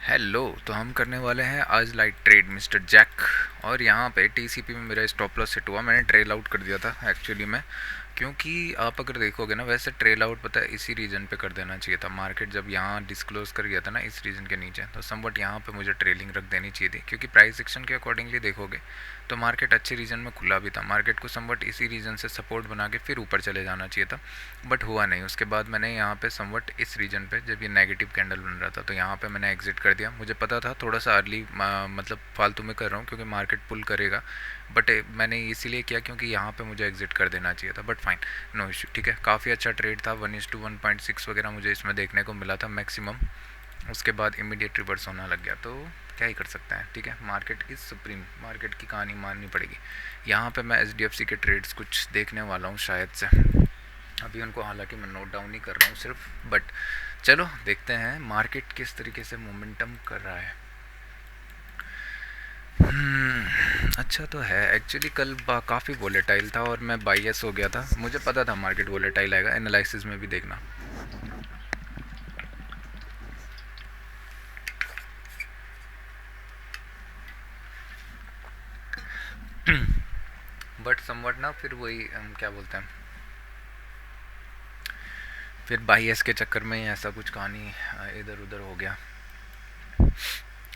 Hello. तो हम करने वाले हैं आज लाइट ट्रेड मिस्टर जैक। और यहाँ पे टीसीपी में मेरा स्टॉप लॉस सेट हुआ, मैंने ट्रेल आउट कर दिया था एक्चुअली में। क्योंकि आप अगर देखोगे ना, वैसे ट्रेल आउट पता है इसी रीजन पे कर देना चाहिए था। मार्केट जब यहाँ डिस्क्लोज कर गया था ना इस रीजन के नीचे, तो समवट यहाँ पे मुझे ट्रेलिंग रख देनी चाहिए थी। क्योंकि प्राइस एक्शन के अकॉर्डिंगली देखोगे तो मार्केट अच्छे रीजन में खुला भी था। मार्केट को समवट इसी रीजन से सपोर्ट बना के फिर ऊपर चले जाना चाहिए था, बट हुआ नहीं। उसके बाद मैंने यहाँ पे समवट इस रीजन पे जब ये नेगेटिव कैंडल बन रहा था तो यहाँ पे मैंने एग्जिट कर दिया। मुझे पता था थोड़ा सा अर्ली, मतलब फालतू में कर रहा हूँ क्योंकि मार्केट पुल करेगा, बट मैंने इसीलिए किया क्योंकि यहाँ पे मुझे एग्जिट कर देना चाहिए था। बट फाइन, नो इशू, ठीक है। काफ़ी अच्छा ट्रेड था, 1:1.6 वगैरह मुझे इसमें देखने को मिला था मैक्सिमम। उसके बाद इमीडिएट रिवर्स होना लग गया, तो क्या ही कर सकते हैं, ठीक है। मार्केट इज सुप्रीम, मार्केट की कहानी माननी पड़ेगी। यहाँ पे मैं एचडीएफसी के ट्रेड्स कुछ देखने वाला हूँ शायद से। अभी उनको हालांकि मैं नोट डाउन नहीं कर रहा हूँ सिर्फ, बट चलो देखते हैं मार्केट किस तरीके से मोमेंटम कर रहा है। अच्छा तो है एक्चुअली। कल काफ़ी वोलेटाइल था और मैं बायस हो गया था। मुझे पता था मार्केट वोलेटाइल आएगा, एनालिसिस में भी देखना। बट समवट ना फिर वही क्या बोलते हैं, फिर बायस के चक्कर में ही ऐसा कुछ कहानी इधर उधर हो गया।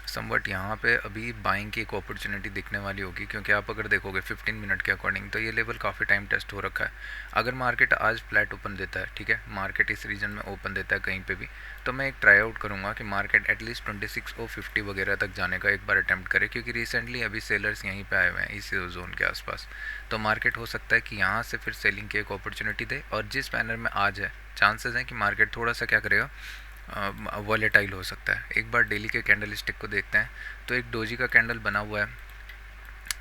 समवट यहाँ पे अभी बाइंग की एक अपॉर्चुनिटी दिखने वाली होगी, क्योंकि आप अगर देखोगे 15 मिनट के अकॉर्डिंग तो ये लेवल काफ़ी टाइम टेस्ट हो रखा है। अगर मार्केट आज फ्लैट ओपन देता है, ठीक है, मार्केट इस रीजन में ओपन देता है कहीं पे भी, तो मैं एक ट्राई आउट करूँगा कि मार्केट एटलीस्ट 26,050 वगैरह तक जाने का एक बार अटैम्प्ट करे। क्योंकि रिसेंटली अभी सेलर्स यहीं पे आए हुए हैं इस जोन के आसपास, तो मार्केट हो सकता है कि यहाँ से फिर सेलिंग की एक अपॉर्चुनिटी दे। और जिस पैनल में आज है, चांसेस हैं कि मार्केट थोड़ा सा क्या करेगा, वॉलेटाइल हो सकता है। एक बार डेली के कैंडल स्टिक को देखते हैं, तो एक डोजी का कैंडल बना हुआ है।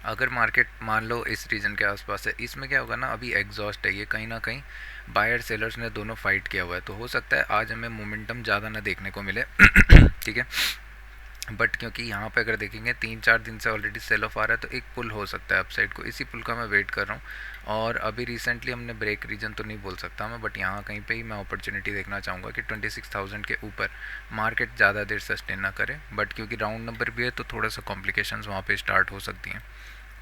अगर मार्केट मान लो इस रीजन के आसपास है, इसमें क्या होगा ना, अभी एग्जॉस्ट है ये कहीं ना कहीं, बायर सेलर्स ने दोनों फाइट किया हुआ है, तो हो सकता है आज हमें मोमेंटम ज़्यादा ना देखने को मिले। ठीक है, बट क्योंकि यहाँ पे अगर देखेंगे 3-4 दिन से ऑलरेडी सेल ऑफ आ रहा है, तो एक पुल हो सकता है अपसाइड को। इसी पुल का मैं वेट कर रहा हूँ। और अभी रिसेंटली हमने ब्रेक रीजन तो नहीं बोल सकता मैं, बट यहाँ कहीं पे ही मैं अपॉर्चुनिटी देखना चाहूँगा कि 26,000 के ऊपर मार्केट ज़्यादा देर सस्टेन ना करे। बट क्योंकि राउंड नंबर भी है तो थोड़ा सा कॉम्प्लिकेशंस वहाँ पे स्टार्ट हो सकती हैं।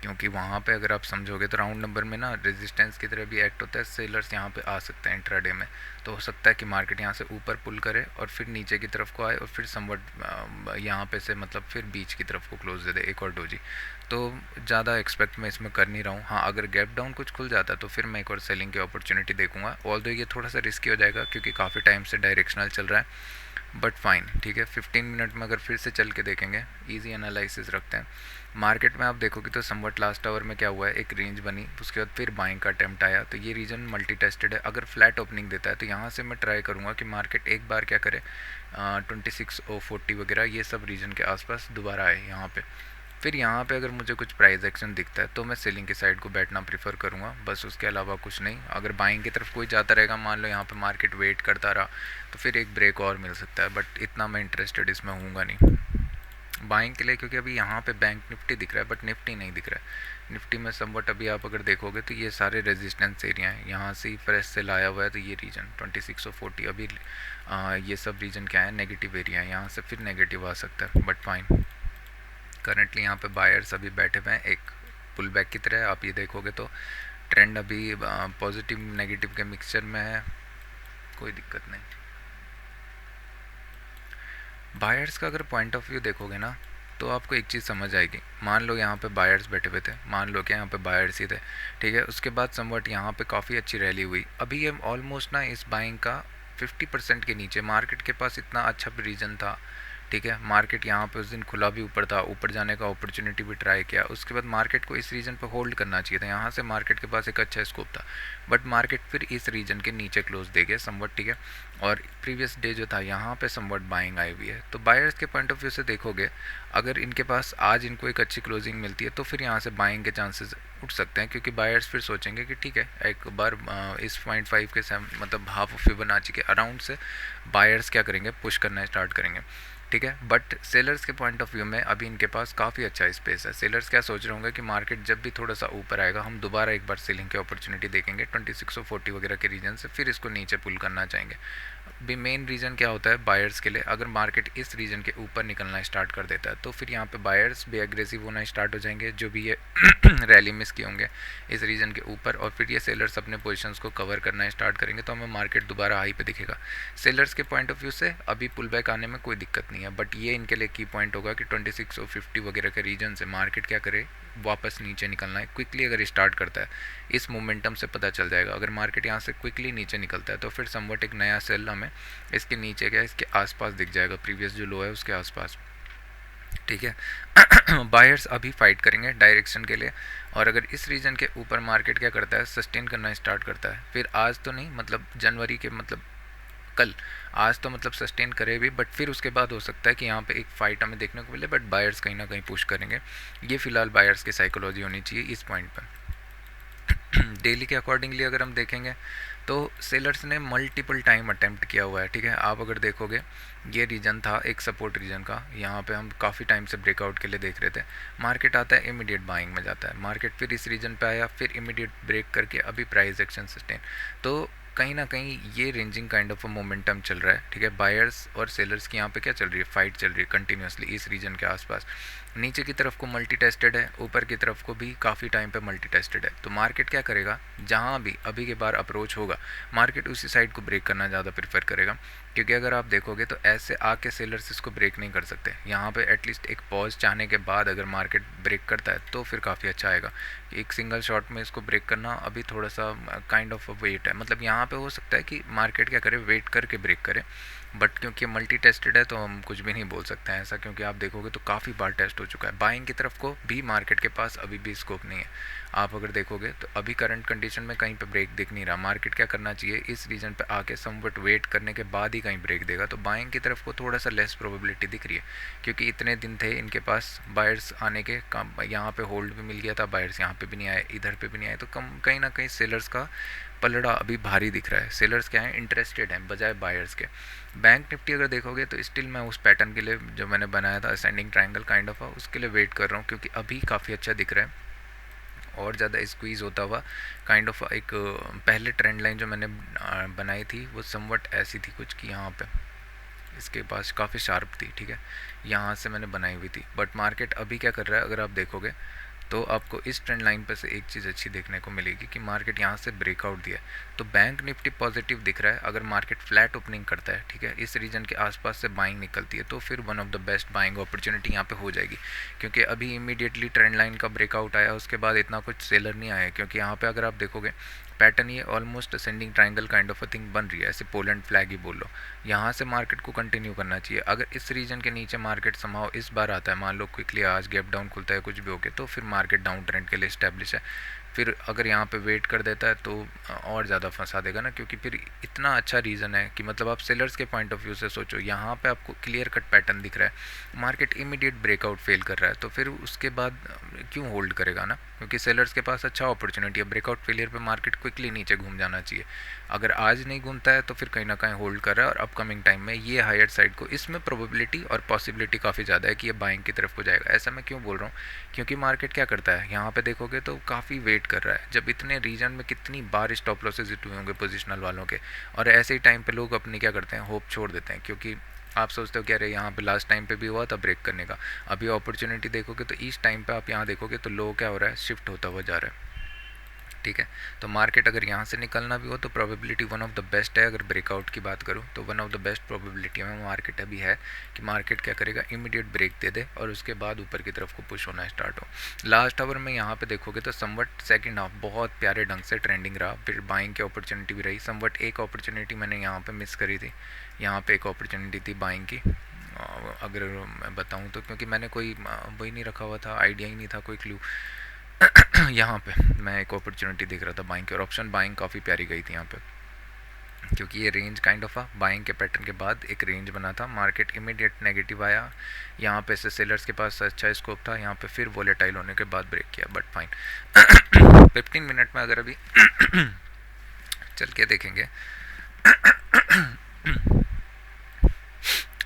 क्योंकि वहाँ पे अगर आप समझोगे तो राउंड नंबर में ना रेजिस्टेंस की तरह भी एक्ट होता है। सेलर्स यहाँ पे आ सकते हैं इंट्राडे में, तो हो सकता है कि मार्केट यहाँ से ऊपर पुल करे और फिर नीचे की तरफ को आए और फिर समवट यहाँ पे से मतलब फिर बीच की तरफ को क्लोज दे दे एक और डोजी। तो ज़्यादा एक्सपेक्ट मैं इसमें कर नहीं रहा हूँ। हाँ, अगर गैप डाउन कुछ खुल जाता है तो फिर मैं एक और सेलिंग की अपॉर्चुनिटी देखूंगा। ऑल्दो ये थोड़ा सा रिस्की हो जाएगा क्योंकि काफ़ी टाइम से डायरेक्शनल चल रहा है, बट फाइन, ठीक है। 15 मिनट में अगर फिर से चल के देखेंगे, इजी एनालिसिस रखते हैं। मार्केट में आप देखोगे तो समवट लास्ट आवर में क्या हुआ है, एक रेंज बनी, उसके बाद फिर बाइंग का अटैम्प्ट आया, तो ये रीजन मल्टी टेस्टेड है। अगर फ्लैट ओपनिंग देता है तो यहाँ से मैं ट्राई करूँगा कि मार्केट एक बार क्या करे, 26,040 वगैरह ये सब रीजन के आसपास दोबारा आए यहाँ पे। फिर यहाँ पे अगर मुझे कुछ प्राइस एक्शन दिखता है तो मैं सेलिंग की साइड को बैठना प्रीफर करूँगा, बस उसके अलावा कुछ नहीं। अगर बाइंग की तरफ कोई जाता रहेगा, मान लो यहाँ पे मार्केट वेट करता रहा, तो फिर एक ब्रेक और मिल सकता है, बट इतना मैं इंटरेस्टेड इसमें हूँगा नहीं बाइंग के लिए। क्योंकि अभी यहाँ पे बैंक निफ्टी दिख रहा है बट निफ्टी नहीं दिख रहा है। निफ्टी में समवट अभी आप अगर देखोगे तो ये सारे रेजिस्टेंस एरिया हैं, यहाँ से ही फ्रेश से लाया हुआ है, तो ये रीजन 2640 अभी ये सब रीजन क्या है, नेगेटिव एरिया है, यहाँ से फिर नेगेटिव आ सकता है। बट फाइन, करंटली यहाँ पे बायर्स अभी बैठे हुए हैं एक पुल बैक की तरह। आप ये देखोगे तो ट्रेंड अभी पॉजिटिव नेगेटिव के मिक्सचर में है, कोई दिक्कत नहीं। बायर्स का अगर पॉइंट ऑफ व्यू देखोगे ना तो आपको एक चीज़ समझ आएगी। मान लो यहाँ पे बायर्स बैठे हुए थे, मान लो कि यहाँ पे बायर्स ही थे, ठीक है। उसके बाद समवट यहाँ पे काफ़ी अच्छी रैली हुई। अभी ये ऑलमोस्ट ना इस बाइंग का 50% के नीचे, मार्केट के पास इतना अच्छा रीजन था, ठीक है। मार्केट यहाँ पे उस दिन खुला भी ऊपर था, ऊपर जाने का अपॉर्चुनिटी भी ट्राई किया। उसके बाद मार्केट को इस रीजन पे होल्ड करना चाहिए था, यहाँ से मार्केट के पास एक अच्छा स्कोप था, बट मार्केट फिर इस रीजन के नीचे क्लोज दे गया समवट, ठीक है। और प्रीवियस डे जो था यहाँ पे समवट बाइंग आई हुई है। तो बायर्स के पॉइंट ऑफ व्यू से देखोगे, अगर इनके पास आज इनको एक अच्छी क्लोजिंग मिलती है तो फिर यहाँ से बाइंग के चांसेस उठ सकते हैं। क्योंकि बायर्स फिर सोचेंगे कि ठीक है, एक बार इस 0.5 के मतलब हाफ ऑफ फिबोनाची के अराउंड से बायर्स क्या करेंगे, पुश करना स्टार्ट करेंगे, ठीक है। बट सेलर्स के पॉइंट ऑफ व्यू में अभी इनके पास काफ़ी अच्छा स्पेस है। सेलर्स क्या सोच रहे होंगे कि मार्केट जब भी थोड़ा सा ऊपर आएगा हम दोबारा एक बार सेलिंग की अपॉर्चुनिटी देखेंगे 2640 वगैरह के रीजन से, फिर इसको नीचे पुल करना चाहेंगे। भी मेन रीज़न क्या होता है बायर्स के लिए, अगर मार्केट इस रीजन के ऊपर निकलना स्टार्ट कर देता है तो फिर यहाँ पे बायर्स भी एग्रेसिव होना स्टार्ट हो जाएंगे, जो भी ये रैली मिस किए होंगे इस रीजन के ऊपर, और फिर ये सेलर्स अपने पोजीशंस को कवर करना स्टार्ट करेंगे, तो हमें मार्केट दोबारा हाई पे दिखेगा। सेलर्स के पॉइंट ऑफ व्यू से अभी पुल बैक आने में कोई दिक्कत नहीं है, बट ये इनके लिए की पॉइंट होगा कि 26 और 50 वगैरह के रीजन से मार्केट क्या करे, वापस नीचे निकलना है क्विकली। अगर स्टार्ट करता है इस मोमेंटम से पता चल जाएगा, अगर मार्केट यहाँ से क्विकली नीचे निकलता है तो फिर समवट एक नया सेल हमें इसके नीचे क्या इसके आसपास दिख जाएगा, प्रीवियस जो लो है उसके आसपास, ठीक है। बायर्स अभी फाइट करेंगे डायरेक्शन के लिए, और अगर इस रीजन के ऊपर मार्केट क्या करता है सस्टेन करना स्टार्ट करता है, फिर आज तो नहीं मतलब जनवरी के मतलब कल, आज तो मतलब सस्टेन करे भी, बट फिर उसके बाद हो सकता है कि यहाँ पे एक फाइट हमें देखने को मिले, बट बायर्स कहीं ना कहीं पुश करेंगे। ये फिलहाल बायर्स की साइकोलॉजी होनी चाहिए इस पॉइंट पर। डेली के अकॉर्डिंगली अगर हम देखेंगे तो सेलर्स ने मल्टीपल टाइम अटेम्प्ट किया हुआ है, ठीक है। आप अगर देखोगे ये रीजन था एक सपोर्ट रीजन का, यहाँ पे हम काफ़ी टाइम से ब्रेकआउट के लिए देख रहे थे, मार्केट आता है इमीडिएट बाइंग में जाता है, मार्केट फिर इस रीजन पे आया, फिर इमीडिएट ब्रेक करके अभी प्राइस एक्शन सस्टेन, तो कहीं ना कहीं ये ranging kind of a momentum चल रहा है, ठीक है। बायर्स और सेलर्स की यहाँ पे क्या चल रही है, फाइट चल रही है कंटिन्यूसली इस रीजन के आसपास। नीचे की तरफ को मल्टी टेस्टेड है, ऊपर की तरफ को भी काफ़ी टाइम पे मल्टी टेस्टेड है, तो मार्केट क्या करेगा, जहाँ भी अभी के बार अप्रोच होगा मार्केट उसी साइड को ब्रेक करना ज़्यादा प्रेफर करेगा, क्योंकि अगर आप देखोगे तो ऐसे आके सेलर्स इसको ब्रेक नहीं कर सकते। यहाँ पे एटलीस्ट एक पॉज चाहने के बाद अगर मार्केट ब्रेक करता है तो फिर काफ़ी अच्छा आएगा। एक सिंगल शॉट में इसको ब्रेक करना अभी थोड़ा सा काइंड ऑफ वेट है, मतलब यहाँ पे हो सकता है कि मार्केट क्या करे वेट करके ब्रेक करे, बट क्योंकि मल्टी टेस्टेड है तो हम कुछ भी नहीं बोल सकते हैं ऐसा, क्योंकि आप देखोगे तो काफ़ी बार टेस्ट हो चुका है। बाइंग की तरफ को भी मार्केट के पास अभी भी स्कोप नहीं है, आप अगर देखोगे तो अभी करंट कंडीशन में कहीं पे ब्रेक दिख नहीं रहा। मार्केट क्या करना चाहिए, इस रीजन पे आके समवट वेट करने के बाद ही कहीं ब्रेक देगा, तो बाइंग की तरफ को थोड़ा सा लेस प्रोबेबिलिटी दिख रही है, क्योंकि इतने दिन थे इनके पास बायर्स आने के, यहाँ पे होल्ड भी मिल गया था, बायर्स यहाँ पे भी नहीं आए, इधर पे भी नहीं आए, तो कम कहीं ना कहीं सेलर्स का पलड़ा अभी भारी दिख रहा है। सेलर्स क्या है इंटरेस्टेड हैं बजाय बायर्स के। बैंक निफ्टी अगर देखोगे तो स्टिल मैं उस पैटर्न के लिए जो मैंने बनाया था असेंडिंग ट्रायंगल काइंड ऑफ, उसके लिए वेट कर रहा हूँ, क्योंकि अभी काफ़ी अच्छा दिख रहा है और ज़्यादा स्क्वीज़ होता हुआ काइंड ऑफ एक पहले ट्रेंड लाइन जो मैंने बनाई थी वो समवट ऐसी थी कुछ कि यहाँ पे इसके पास काफ़ी शार्प थी, ठीक है, यहाँ से मैंने बनाई हुई थी, बट मार्केट अभी क्या कर रहा है अगर आप देखोगे तो आपको इस ट्रेंड लाइन पर से एक चीज़ अच्छी देखने को मिलेगी कि मार्केट यहाँ से ब्रेकआउट दिया है, तो बैंक निफ्टी पॉजिटिव दिख रहा है। अगर मार्केट फ्लैट ओपनिंग करता है, ठीक है, इस रीजन के आसपास से बाइंग निकलती है तो फिर one of the best buying opportunity यहाँ पे हो जाएगी, क्योंकि अभी इमीडिएटली ट्रेंड लाइन का ब्रेकआउट आया, उसके बाद इतना कुछ सेलर नहीं आया, क्योंकि यहाँ पे अगर आप देखोगे पैटर्न ये almost ascending triangle kind of a thing बन रही है, ऐसे पोलैंड फ्लैग ही बोल लो। यहाँ से मार्केट को कंटिन्यू करना चाहिए। अगर इस रीजन के नीचे मार्केट समाव इस बार आता है, मान लो क्विकली आज गैप डाउन खुलता है कुछ भी हो गया, तो फिर मार्केट डाउन ट्रेंड के लिए इस्टेब्लिश है। फिर अगर यहाँ पे वेट कर देता है तो और ज़्यादा फंसा देगा ना, क्योंकि फिर इतना अच्छा रीज़न है कि मतलब आप सेलर्स के पॉइंट ऑफ व्यू से सोचो, यहाँ पे आपको क्लियर कट पैटर्न दिख रहा है, मार्केट इमीडिएट ब्रेकआउट फेल कर रहा है, तो फिर उसके बाद क्यों होल्ड करेगा ना, क्योंकि सेलर्स के पास अच्छा अपॉर्चुनिटी है। ब्रेकआउट फेलियर पे मार्केट क्विकली नीचे घूम जाना चाहिए, अगर आज नहीं घूमता है तो फिर कहीं ना कहीं होल्ड कर रहा है, और अपकमिंग टाइम में ये हायर साइड को इसमें प्रोबेबिलिटी और पॉसिबिलिटी काफ़ी ज़्यादा है कि ये बाइंग की तरफ को जाएगा। ऐसा मैं क्यों बोल रहा हूँ, क्योंकि मार्केट क्या करता है यहाँ पे देखोगे तो काफ़ी वेट कर रहा है, जब इतने रीजन में कितनी बार स्टॉप लॉसेज हिट हुए होंगे पोजिशनल वालों के, और ऐसे ही टाइम पे लोग अपनी क्या करते हैं होप छोड़ देते हैं, क्योंकि आप सोचते हो क्या रहे यहाँ पे लास्ट टाइम पे भी हुआ था ब्रेक करने का, अभी अपॉर्चुनिटी देखोगे तो इस टाइम पे आप यहाँ देखोगे तो लो क्या हो रहा है शिफ्ट होता हुआ जा रहा है, ठीक है। तो मार्केट अगर यहाँ से निकलना भी हो तो probability one of the best है, अगर ब्रेकआउट की बात करूँ तो one of the best probability में मार्केट अभी है कि मार्केट क्या करेगा इमीडिएट ब्रेक दे दे और उसके बाद ऊपर की तरफ को पुश होना स्टार्ट हो। लास्ट आवर में यहाँ पे देखोगे तो समवट सेकंड हाफ बहुत प्यारे ढंग से ट्रेंडिंग रहा, फिर बाइंग की अपॉर्चुनिटी भी रही। समवट एक अपॉर्चुनिटी मैंने यहाँ पर मिस करी थी, यहाँ पर एक अपॉर्चुनिटी थी बाइंग की, अगर मैं बताऊँ तो, क्योंकि मैंने कोई वही नहीं रखा हुआ था, आइडिया ही नहीं था, कोई क्लू। यहाँ पे मैं एक अपॉर्चुनिटी देख रहा था बाइंग की, और ऑप्शन बाइंग काफ़ी प्यारी गई थी यहाँ पे, क्योंकि ये range kind of a buying के पैटर्न के बाद एक रेंज बना था, मार्केट इमीडिएट नेगेटिव आया, यहाँ पे से सेलर्स के पास अच्छा स्कोप था, यहाँ पे फिर वोलेटाइल होने के बाद ब्रेक किया, बट फाइन। 15 मिनट में अगर अभी चल के देखेंगे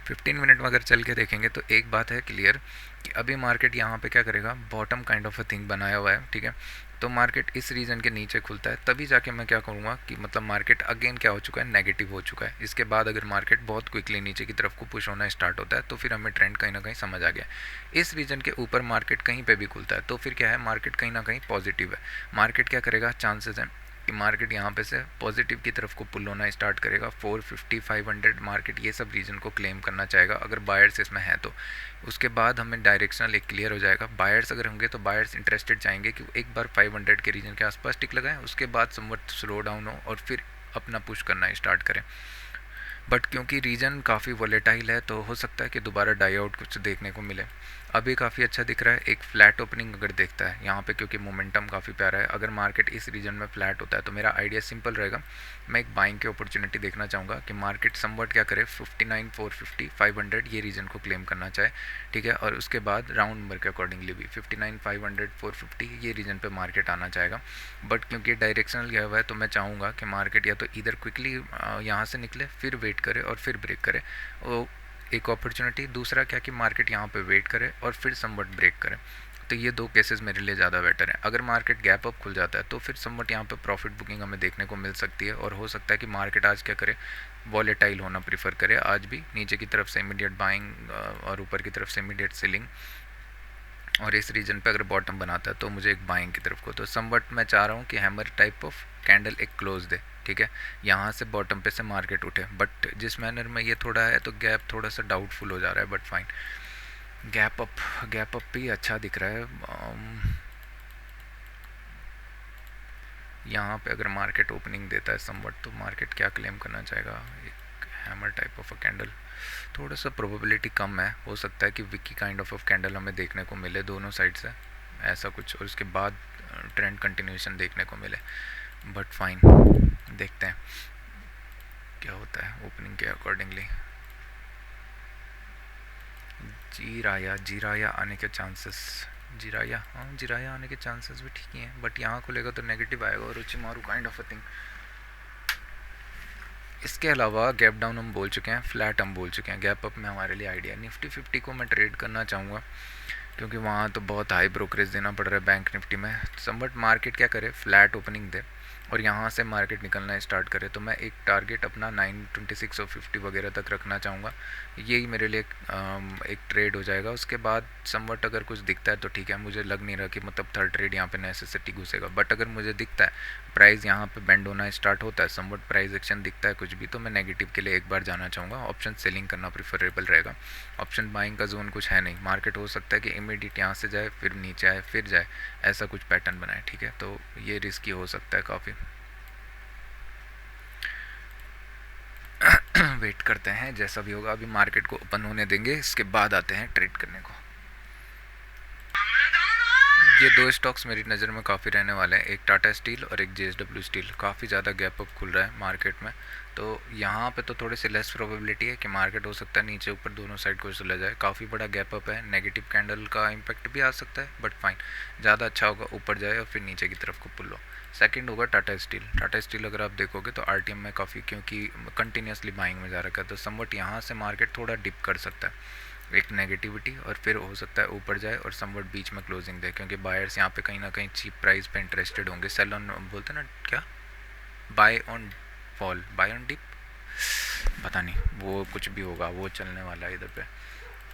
15 मिनट में अगर चल के देखेंगे तो एक बात है क्लियर कि अभी मार्केट यहाँ पे क्या करेगा, bottom kind of a thing बनाया हुआ है, ठीक है। तो मार्केट इस रीजन के नीचे खुलता है, तभी जाके मैं क्या करूँगा कि मतलब मार्केट अगेन क्या हो चुका है, नेगेटिव हो चुका है। इसके बाद अगर मार्केट बहुत क्विकली नीचे की तरफ को पुश होना स्टार्ट होता है तो फिर हमें ट्रेंड कहीं ना कहीं समझ आ गया। इस रीजन के ऊपर मार्केट कहीं पे भी खुलता है तो फिर क्या है, मार्केट कहीं ना कहीं पॉजिटिव है। मार्केट क्या करेगा, चांसेस हैं कि मार्केट यहाँ पे से पॉजिटिव की तरफ को पुल होना स्टार्ट करेगा। 450 500 मार्केट ये सब रीजन को क्लेम करना चाहेगा अगर बायर्स इसमें है तो। उसके बाद हमें डायरेक्शनल एक क्लियर हो जाएगा। बायर्स अगर होंगे तो बायर्स इंटरेस्टेड चाहेंगे कि एक बार 500 के रीजन के आसपास टिक लगाएं, उसके बाद समवट स्लो डाउन हो और फिर अपना पुश करना स्टार्ट करें। बट क्योंकि रीजन काफ़ी वॉलेटाइल है तो हो सकता है कि दोबारा डाई आउट कुछ देखने को मिले। अभी काफ़ी अच्छा दिख रहा है, एक फ्लैट ओपनिंग अगर देखता है यहाँ पे, क्योंकि मोमेंटम काफ़ी प्यारा है। अगर मार्केट इस रीजन में फ्लैट होता है तो मेरा आइडिया सिंपल रहेगा, मैं एक बाइंग की अपॉर्चुनिटी देखना चाहूँगा कि मार्केट समवट क्या करे, 59 450 500 ये रीजन को क्लेम करना चाहे, ठीक है। और उसके बाद राउंड नंबर के अकॉर्डिंगली भी 59 500 450 ये रीजन पे मार्केट आना चाहेगा। बट क्योंकि डायरेक्शनल गया हुआ है तो मैं चाहूँगा कि मार्केट या तो इधर क्विकली यहाँ से निकले, फिर वेट करे और फिर ब्रेक करे, वो एक अपॉर्चुनिटी। दूसरा क्या कि मार्केट यहाँ पे वेट करे और फिर समवट ब्रेक करे। तो ये दो केसेस मेरे लिए ज़्यादा बेटर है। अगर मार्केट गैप अप खुल जाता है तो फिर समवट यहाँ पे प्रॉफिट बुकिंग हमें देखने को मिल सकती है। और हो सकता है कि मार्केट आज क्या करे, वॉलेटाइल होना प्रीफर करे, आज भी नीचे की तरफ से इमीडिएट बाइंग और ऊपर की तरफ से इमीडिएट सेलिंग। और इस रीजन पे अगर बॉटम बनाता है तो मुझे एक बाइंग की तरफ को, तो समवट मैं चाह रहा हूँ कि हैमर टाइप ऑफ कैंडल एक क्लोज दे, ठीक है। यहाँ से बॉटम पे से मार्केट उठे, बट जिस मैनर में ये थोड़ा है तो गैप थोड़ा सा डाउटफुल हो जा रहा है, बट फाइन। गैप अप भी अच्छा दिख रहा है। यहाँ पे अगर मार्केट ओपनिंग देता है समवट तो मार्केट क्या क्लेम करना चाहेगा, एक hammer type of a candle. थोड़ा सा प्रोबेबिलिटी कम है, हो सकता है कि विकी काइंड ऑफ कैंडल हमें देखने को मिले दोनों साइड से ऐसा कुछ, और उसके बाद ट्रेंड कंटिन्यूएशन देखने को मिले। बट फाइन, देखते हैं क्या होता है ओपनिंग के अकॉर्डिंगली। जीराया आने के चांसेस, जीराया आने के चांसेस भी ठीक ही हैं, बट यहाँ खुलेगा तो नेगेटिव आएगा और उचिमारू काइंड ऑफ अ थिंग। इसके अलावा गैप डाउन हम बोल चुके हैं, फ्लैट हम बोल चुके हैं, गैप अप में हमारे लिए आइडिया। निफ्टी 50 को मैं ट्रेड करना चाहूँगा क्योंकि वहाँ तो बहुत हाई ब्रोकरेज देना पड़ रहा है बैंक निफ्टी में। समवट मार्केट क्या करे, फ्लैट ओपनिंग दे और यहाँ से मार्केट निकलना स्टार्ट करे तो मैं एक टारगेट अपना 926 और 50 वगैरह तक रखना चाहूँगा। यही मेरे लिए एक ट्रेड हो जाएगा। उसके बाद समवट अगर कुछ दिखता है तो ठीक है, मुझे लग नहीं रहा कि मतलब थर्ड ट्रेड यहाँ पे नेसेसिटी घुसेगा। बट अगर मुझे दिखता है प्राइस यहाँ पे बेंड होना स्टार्ट होता है, समवट प्राइस एक्शन दिखता है कुछ भी, तो मैं नेगेटिव के लिए एक बार जाना चाहूँगा। ऑप्शन सेलिंग करना प्रीफरेबल रहेगा। ऑप्शन बाइंग का जोन कुछ है नहीं, मार्केट हो सकता है कि इमीडिएट यहाँ से जाए फिर नीचे आए फिर जाए, ऐसा कुछ पैटर्न बनाए, ठीक है। तो ये रिस्की हो सकता है काफ़ी। वेट करते हैं जैसा भी होगा, अभी मार्केट को ओपन होने देंगे, इसके बाद आते हैं ट्रेड करने को। ये दो स्टॉक्स मेरी नज़र में काफ़ी रहने वाले हैं, एक टाटा स्टील और एक जेएसडब्ल्यू स्टील। काफ़ी ज़्यादा गैप अप खुल रहा है मार्केट में, तो यहाँ पे तो थोड़ी सी लेस प्रोबेबिलिटी है कि मार्केट हो सकता है नीचे ऊपर दोनों साइड को चला जाए। काफ़ी बड़ा गैप अप है, नेगेटिव कैंडल का इम्पैक्ट भी आ सकता है, बट फाइन, ज़्यादा अच्छा होगा ऊपर जाए और फिर नीचे की तरफ को पुल हो। सेकंड होगा टाटा स्टील। टाटा स्टील अगर आप देखोगे तो आरटीएम में काफ़ी, क्योंकि कंटिन्यूसली बाइंग में जा रखा है, तो समवट यहाँ से मार्केट थोड़ा डिप कर सकता है, एक नेगेटिविटी, और फिर हो सकता है ऊपर जाए और समवट बीच में क्लोजिंग दे, क्योंकि बायर्स यहाँ पे कहीं ना कहीं चीप प्राइस पे इंटरेस्टेड होंगे। सेल ऑन बोलते ना क्या, buy on fall, buy on dip, पता नहीं वो कुछ भी होगा, वो चलने वाला है इधर पे।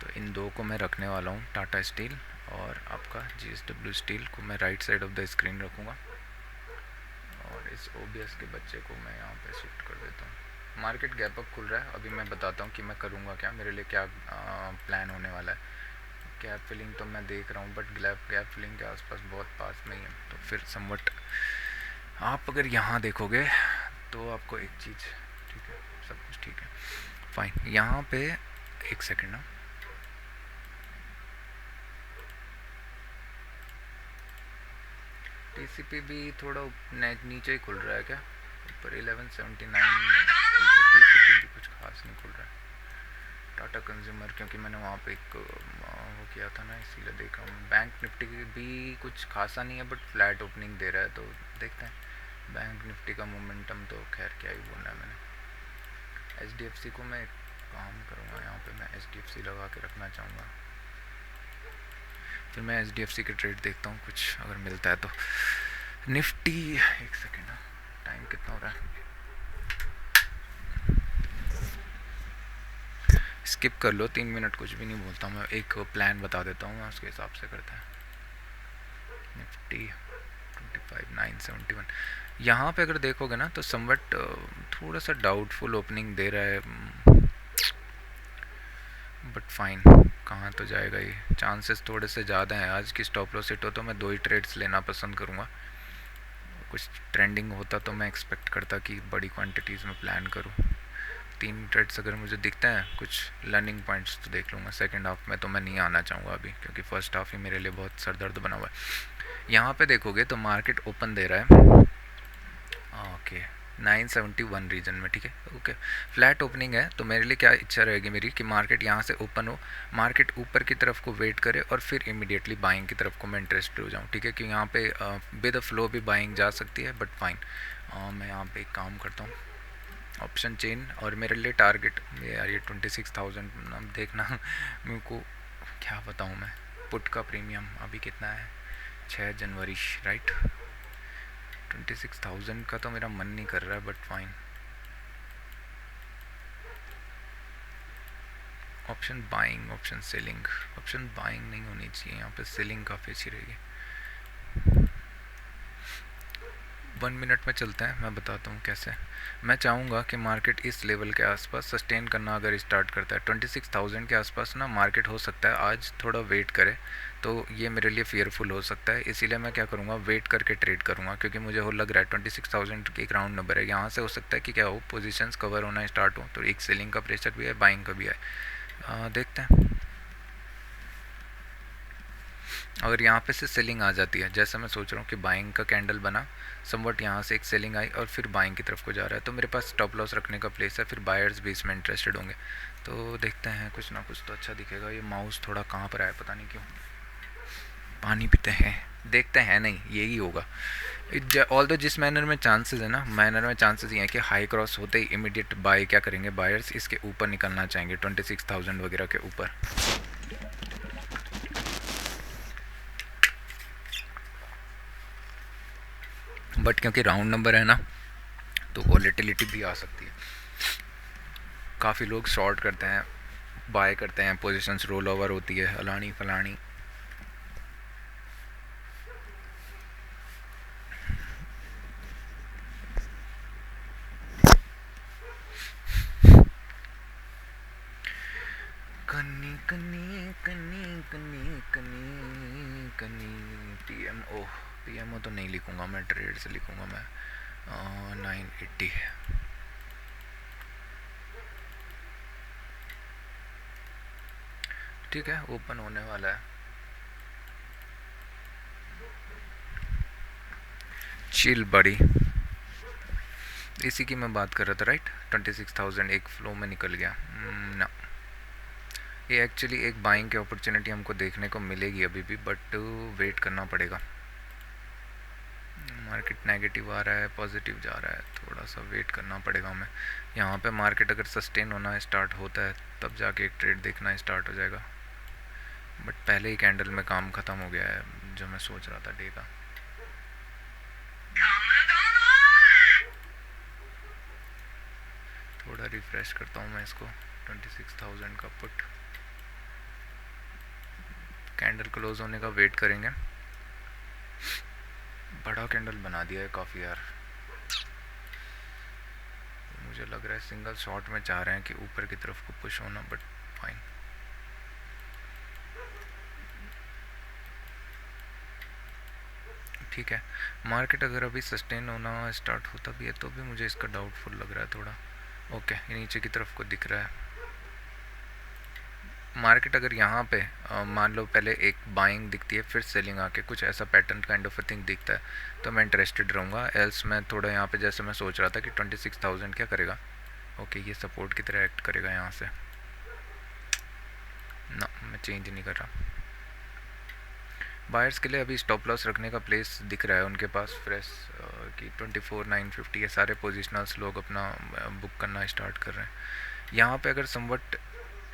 तो इन दो को मैं रखने वाला हूँ, टाटा स्टील और आपका जेएसडब्ल्यू स्टील को मैं right side of the screen रखूँगा और इस ओबीएस के बच्चे को मैं यहाँ पे शिफ्ट कर देता हूँ। मार्केट गैप अप खुल रहा है, अभी मैं बताता हूँ कि मैं करूँगा क्या, मेरे लिए क्या प्लान होने वाला है। गैप फिलिंग तो मैं देख रहा हूँ, बट गैप फिलिंग के आसपास बहुत पास में ही है, तो फिर समवट आप अगर यहाँ देखोगे तो आपको एक चीज़, ठीक है सब कुछ ठीक है फाइन। यहाँ पे एक सेकेंड ना, टीसीपी भी थोड़ा नीचे ही खुल रहा है क्या, ऊपर 1179, टीसीपी भी कुछ खास नहीं खुल रहा है। टाटा कंज्यूमर, क्योंकि मैंने वहाँ पे एक वो किया था ना, इसीलिए देखा हूँ। बैंक निफ्टी भी कुछ खासा नहीं है, बट फ्लैट ओपनिंग दे रहा है, तो देखते हैं। बैंक निफ्टी का मोमेंटम तो खैर क्या ही बोलना है मैंने। एचडीएफसी को मैं काम करूँगा, यहाँ पे मैं एचडीएफसी लगा के रखना चाहूँगा, फिर मैं एचडीएफसी के ट्रेड देखता हूँ कुछ अगर मिलता है तो। निफ्टी, एक सेकेंड, टाइम कितना हो रहा है, स्किप कर लो 3 मिनट, कुछ भी नहीं बोलता मैं, एक प्लान बता देता हूँ, उसके हिसाब से करते हैं। निफ्टी 25,971, यहाँ पे अगर देखोगे ना तो समवट थोड़ा सा डाउटफुल ओपनिंग दे रहा है, बट फाइन, कहाँ तो जाएगा ये, चांसेस थोड़े से ज़्यादा हैं। आज की स्टॉप लॉस हिट हो तो मैं 2 ही ट्रेड्स लेना पसंद करूँगा, कुछ ट्रेंडिंग होता तो मैं एक्सपेक्ट करता कि बड़ी क्वांटिटीज़ में प्लान करूँ। 3 ट्रेड्स अगर मुझे दिखते हैं कुछ लर्निंग पॉइंट्स तो देख लूँगा। सेकंड हाफ में तो मैं नहीं आना चाहूँगा अभी, क्योंकि फर्स्ट हाफ ही मेरे लिए बहुत सर दर्द बना हुआ है। यहाँ पे देखोगे तो मार्केट ओपन दे रहा है, ओके 971 रीजन में, ठीक है, ओके फ्लैट ओपनिंग है। तो मेरे लिए क्या इच्छा रहेगी मेरी कि मार्केट यहाँ से ओपन हो, मार्केट ऊपर की तरफ को वेट करे और फिर इमीडिएटली बाइंग की तरफ को मैं इंटरेस्टेड हो जाऊँ, ठीक है, कि यहाँ पे विद द फ्लो भी बाइंग जा सकती है, बट फाइन। मैं यहाँ पे एक काम करता हूँ, ऑप्शन चेन, और मेरे लिए टारगेट यार ये 26,000 देखना मेरे को क्या बताऊँ मैं, पुट का प्रीमियम अभी कितना है, 6 जनवरी, राइट, 26,000 का तो मेरा मन नहीं कर रहा है, but fine. Option buying, option selling, option buying नहीं होनी चाहिए यहाँ पे, सेलिंग काफ़ी अच्छी रहेगी। 1 मिनट में चलते हैं, मैं बताता हूँ कैसे। मैं चाहूँगा कि मार्केट इस लेवल के आसपास सस्टेन करना अगर स्टार्ट करता है, 26,000 के आसपास ना मार्केट हो सकता है आज थोड़ा वेट करे, तो ये मेरे लिए फेयरफुल हो सकता है। इसीलिए मैं क्या करूँगा, वेट करके ट्रेड करूँगा, क्योंकि मुझे हो लग रहा है 26,000 एक राउंड नंबर है, यहाँ से हो सकता है कि क्या हो, पोजीशंस कवर होना स्टार्ट हो, तो एक सेलिंग का प्रेशर भी है, बाइंग का भी है। देखते हैं अगर यहाँ पे से सेलिंग आ जाती है, जैसा मैं सोच रहा हूँ कि बाइंग का कैंडल बना, समवट यहाँ से एक सेलिंग आई और फिर बाइंग की तरफ को जा रहा है, तो मेरे पास स्टॉप लॉस रखने का प्लेस है, फिर बायर्स भी इसमें इंटरेस्टेड होंगे। तो देखते हैं, कुछ ना कुछ तो अच्छा दिखेगा। ये माउस थोड़ा कहाँ पर आया पता नहीं क्यों, पानी पीते हैं, देखते हैं, नहीं यही होगा। ऑल दो जिस मैनर में चांसेस है ना, मैनर में चांसेस ये हैं कि हाई क्रॉस होते ही इमीडिएट बाय क्या करेंगे बायर्स, इसके ऊपर निकलना चाहेंगे 26,000 वगैरह के ऊपर। बट क्योंकि राउंड नंबर है ना, तो वॉलेटिलिटी भी आ सकती है। काफ़ी लोग शॉर्ट करते हैं, बाय करते हैं, पोजीशंस रोल ओवर होती है, अलानी फलानी। कन्नी कन्नी कन्नी कन्नी कन्नी कन्नी पीएमओ, पीएमओ तो नहीं लिखूँगा मैं, ट्रेड से लिखूँगा मैं। 980, ठीक है, ओपन होने वाला है, चिल बड़ी, इसी की मैं बात कर रहा था, राइट। 26,000 एक फ्लो में निकल गया ना, ये एक्चुअली एक बाइंग की अपॉर्चुनिटी हमको देखने को मिलेगी अभी भी, बट वेट करना पड़ेगा। मार्केट नेगेटिव आ रहा है, पॉजिटिव जा रहा है, थोड़ा सा वेट करना पड़ेगा हमें। यहाँ पे मार्केट अगर सस्टेन होना स्टार्ट होता है तब जाके एक ट्रेड देखना स्टार्ट हो जाएगा, बट पहले ही कैंडल में काम ख़त्म हो गया है जो मैं सोच रहा था डे का। थोड़ा रिफ्रेश करता हूँ मैं इसको, 26,000 का पुट, कैंडल क्लोज होने का वेट करेंगे। बड़ा कैंडल बना दिया है काफ़ी यार, मुझे लग रहा है सिंगल शॉट में चाह रहे हैं कि ऊपर की तरफ को पुश होना, बट फाइन। ठीक है, मार्केट अगर अभी सस्टेन होना स्टार्ट होता भी है तो भी मुझे इसका डाउटफुल लग रहा है थोड़ा। ओके, ये नीचे की तरफ को दिख रहा है मार्केट। अगर यहाँ पे मान लो पहले एक बाइंग दिखती है फिर सेलिंग आके कुछ ऐसा pattern kind of a thing दिखता है तो मैं इंटरेस्टेड रहूँगा, एल्स मैं थोड़ा यहाँ पे जैसे मैं सोच रहा था कि 26,000 क्या करेगा, ओके ये सपोर्ट की तरह एक्ट करेगा यहाँ से ना, मैं चेंज नहीं कर रहा। बायर्स के लिए अभी स्टॉप लॉस रखने का प्लेस दिख रहा है उनके पास फ्रेश कि 24,950 ये सारे पोजिशनल्स लोग अपना बुक करना स्टार्ट कर रहे हैं। यहाँ पे अगर समवट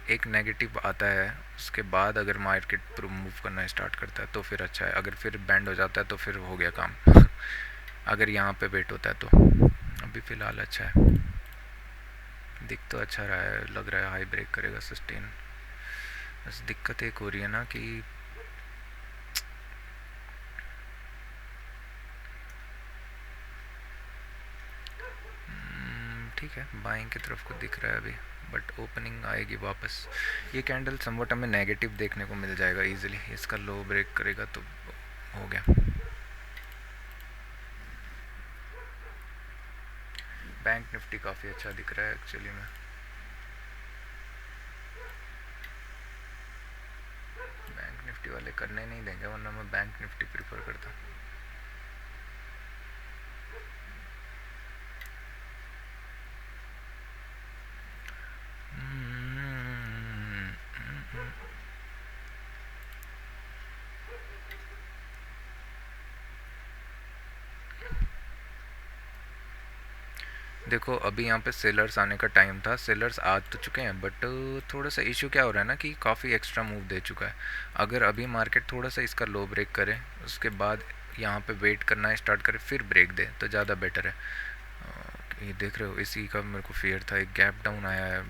एक नेगेटिव आता है उसके बाद अगर मार्केट मूव करना स्टार्ट करता है तो फिर अच्छा है, अगर फिर बैंड हो जाता है तो फिर हो गया काम अगर यहाँ पे वेट होता है तो। अभी फ़िलहाल अच्छा है, दिख तो अच्छा रहा है, लग रहा है हाई ब्रेक करेगा सस्टेन। बस दिक्कत एक हो रही है ना कि ठीक है बाइंग की तरफ को दिख रहा है अभी, बट ओपनिंग आएगी वापस। ये कैंडल समवट हमें नेगेटिव देखने को मिल जाएगा इजीली, इसका लो ब्रेक करेगा तो हो गया। बैंक निफ्टी काफ़ी अच्छा दिख रहा है एक्चुअली में। बैंक निफ्टी वाले करने नहीं देंगे, वरना मैं बैंक निफ्टी प्रीफर करता। देखो अभी यहाँ पे सेलर्स आने का टाइम था, सेलर्स आ तो चुके हैं, बट थोड़ा सा इशू क्या हो रहा है ना कि काफ़ी एक्स्ट्रा मूव दे चुका है। अगर अभी मार्केट थोड़ा सा इसका लो ब्रेक करे, उसके बाद यहाँ पे वेट करना स्टार्ट करे, फिर ब्रेक दे तो ज़्यादा बेटर है। ये देख रहे हो, इसी का मेरे को फियर था, एक गैप डाउन आया है।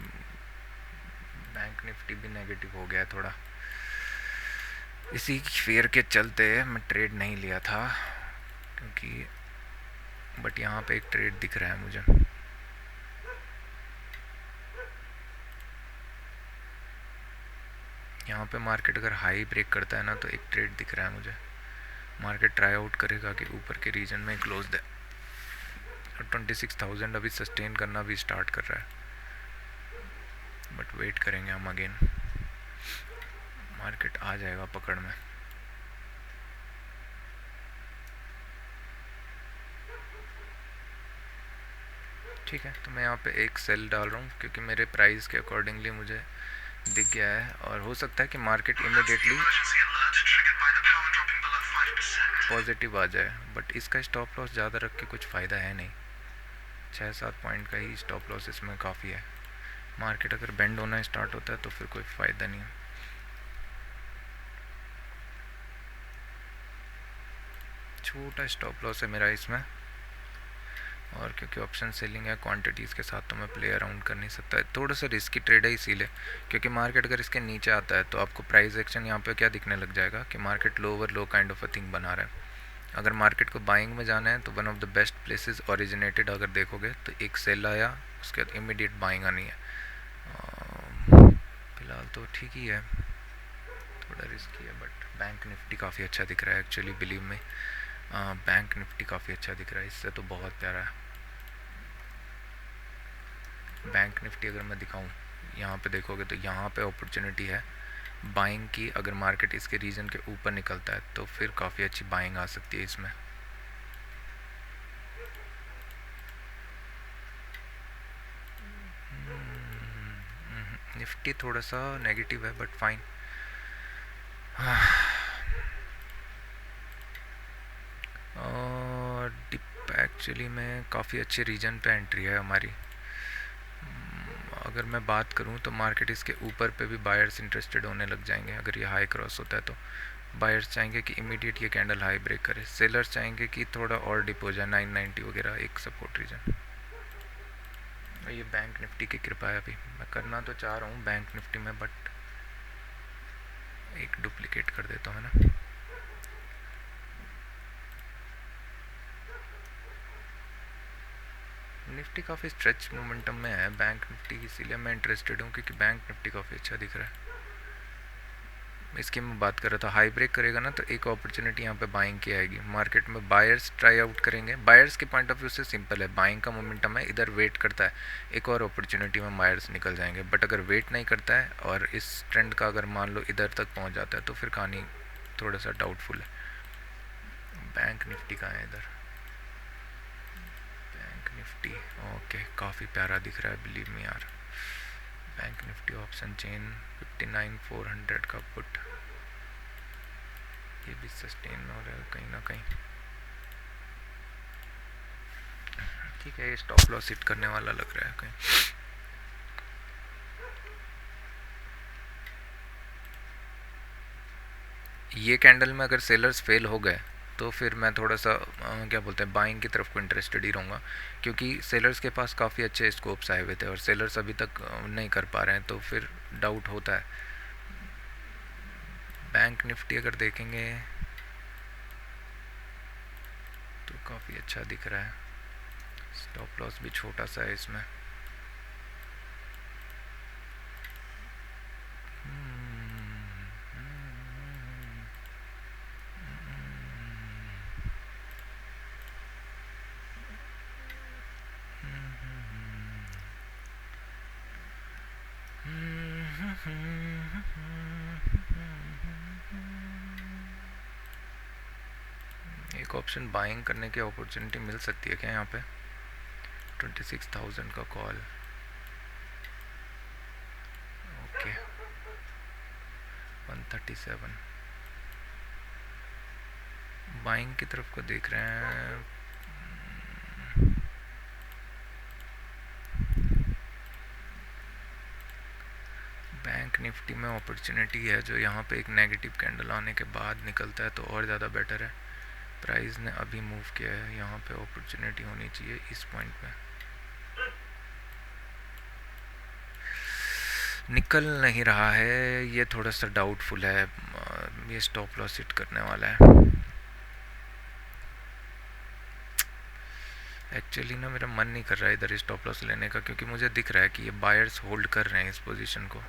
बैंक निफ्टी भी नेगेटिव हो गया है थोड़ा, इसी फियर के चलते मैं ट्रेड नहीं लिया था, क्योंकि बट यहाँ पे एक ट्रेड दिख रहा है मुझे। यहाँ पे मार्केट अगर हाई ब्रेक करता है ना तो एक ट्रेड दिख रहा है मुझे। मार्केट ट्राई आउट करेगा कि ऊपर के रीजन में क्लोज दे। 26,000 अभी सस्टेन करना भी स्टार्ट कर रहा है, बट वेट करेंगे हम अगेन, मार्केट आ जाएगा पकड़ में। ठीक है, तो मैं यहाँ पे एक सेल डाल रहा हूँ, क्योंकि मेरे प्राइस के अकॉर्डिंगली मुझे दिख गया है, और हो सकता है कि मार्केट इमिडिएटली पॉजिटिव आ जाए, बट इसका स्टॉप लॉस ज़्यादा रख के कुछ फ़ायदा है नहीं। 6-7 पॉइंट का ही स्टॉप लॉस इसमें काफ़ी है। मार्केट अगर बेंड होना स्टार्ट होता है तो फिर कोई फ़ायदा नहीं है। छोटा स्टॉप लॉस है मेरा इसमें, और क्योंकि ऑप्शन सेलिंग है क्वांटिटीज़ के साथ तो मैं प्ले अराउंड कर नहीं सकता। थोड़ा सा रिस्की ट्रेड है इसीलिए, क्योंकि मार्केट अगर इसके नीचे आता है तो आपको प्राइस एक्शन यहाँ पे क्या दिखने लग जाएगा कि market low over low kind of a thing बना रहा है। अगर मार्केट को बाइंग में जाना है तो one of the best places originated अगर देखोगे तो एक सेल आया, उसके बाद इमीडिएट बाइंग आनी है। फिलहाल तो ठीक ही है, थोड़ा रिस्की है, बट बैंक निफ्टी काफ़ी अच्छा दिख रहा है एक्चुअली, बिलीव में। बैंक निफ्टी काफ़ी अच्छा दिख रहा है, इससे तो बहुत प्यारा है। बैंक निफ्टी अगर मैं दिखाऊं, यहाँ पे देखोगे तो यहाँ पे अपॉर्चुनिटी है बाइंग की। अगर मार्केट इसके रीजन के ऊपर निकलता है तो फिर काफ़ी अच्छी बाइंग आ सकती है इसमें। निफ्टी थोड़ा सा नेगेटिव है, बट फाइन। डिप एक्चुअली में काफ़ी अच्छे रीजन पे एंट्री है हमारी। अगर मैं बात करूं तो मार्केट इसके ऊपर पे भी बायर्स इंटरेस्टेड होने लग जाएंगे अगर ये हाई क्रॉस होता है तो। बायर्स चाहेंगे कि इमीडिएट ये कैंडल हाई ब्रेक करे, सेलर्स चाहेंगे कि थोड़ा और डिप हो जाए, 990 वगैरह एक सपोर्ट रीजन। ये बैंक निफ्टी की कृपा है, अभी मैं करना तो चाह रहा हूँ बैंक निफ्टी में, बट एक डुप्लीकेट कर देता हूँ ना। निफ्टी काफ़ी स्ट्रेच मोमेंटम में है बैंक निफ्टी, इसीलिए मैं इंटरेस्टेड हूँ, क्योंकि बैंक निफ्टी काफ़ी अच्छा दिख रहा है। इसकी मैं बात कर रहा था, हाई ब्रेक करेगा ना तो एक अपॉर्चुनिटी यहाँ पे बाइंग की आएगी। मार्केट में बायर्स ट्राई आउट करेंगे, बायर्स के पॉइंट ऑफ व्यू से सिंपल है, बाइंग का मोमेंटम है, इधर वेट करता है, एक और अपॉर्चुनिटी में बायर्स निकल जाएंगे। बट अगर वेट नहीं करता है और इस ट्रेंड का अगर मान लो इधर तक पहुँच जाता है तो फिर कहानी थोड़ा सा डाउटफुल है। बैंक निफ्टी का है इधर, बैंक निफ्टी ओके काफ़ी प्यारा दिख रहा है, बिलीव मी यार। बैंक निफ्टी ऑप्शन चेन 59,400 का पुट, ये भी सस्टेन हो रहा है कहीं ना कहीं। ठीक है, ये स्टॉप लॉस हिट करने वाला लग रहा है कहीं। ये कैंडल में अगर सेलर्स फेल हो गए तो फिर मैं थोड़ा सा क्या बोलते हैं बाइंग की तरफ को इंटरेस्टेड ही रहूँगा, क्योंकि सेलर्स के पास काफ़ी अच्छे स्कोप्स आए हुए थे और सेलर्स अभी तक नहीं कर पा रहे हैं, तो फिर डाउट होता है। बैंक निफ्टी अगर देखेंगे तो काफ़ी अच्छा दिख रहा है, स्टॉप लॉस भी छोटा सा है इसमें। एक ऑप्शन बाइंग करने की अपॉर्चुनिटी मिल सकती है क्या यहाँ पे? 26,000 का कॉल, ओके 137 बाइंग की तरफ को देख रहे हैं। बैंक निफ्टी में अपॉर्चुनिटी है जो यहाँ पे एक नेगेटिव कैंडल आने के बाद निकलता है तो और ज़्यादा बेटर है। प्राइस ने अभी मूव किया है, यहाँ पे अपॉर्चुनिटी होनी चाहिए इस पॉइंट पे। निकल नहीं रहा है, ये थोड़ा सा डाउटफुल है, ये स्टॉप लॉस हिट करने वाला है। एक्चुअली ना मेरा मन नहीं कर रहा है इधर स्टॉप लॉस लेने का, क्योंकि मुझे दिख रहा है कि ये बायर्स होल्ड कर रहे हैं इस पोजीशन को।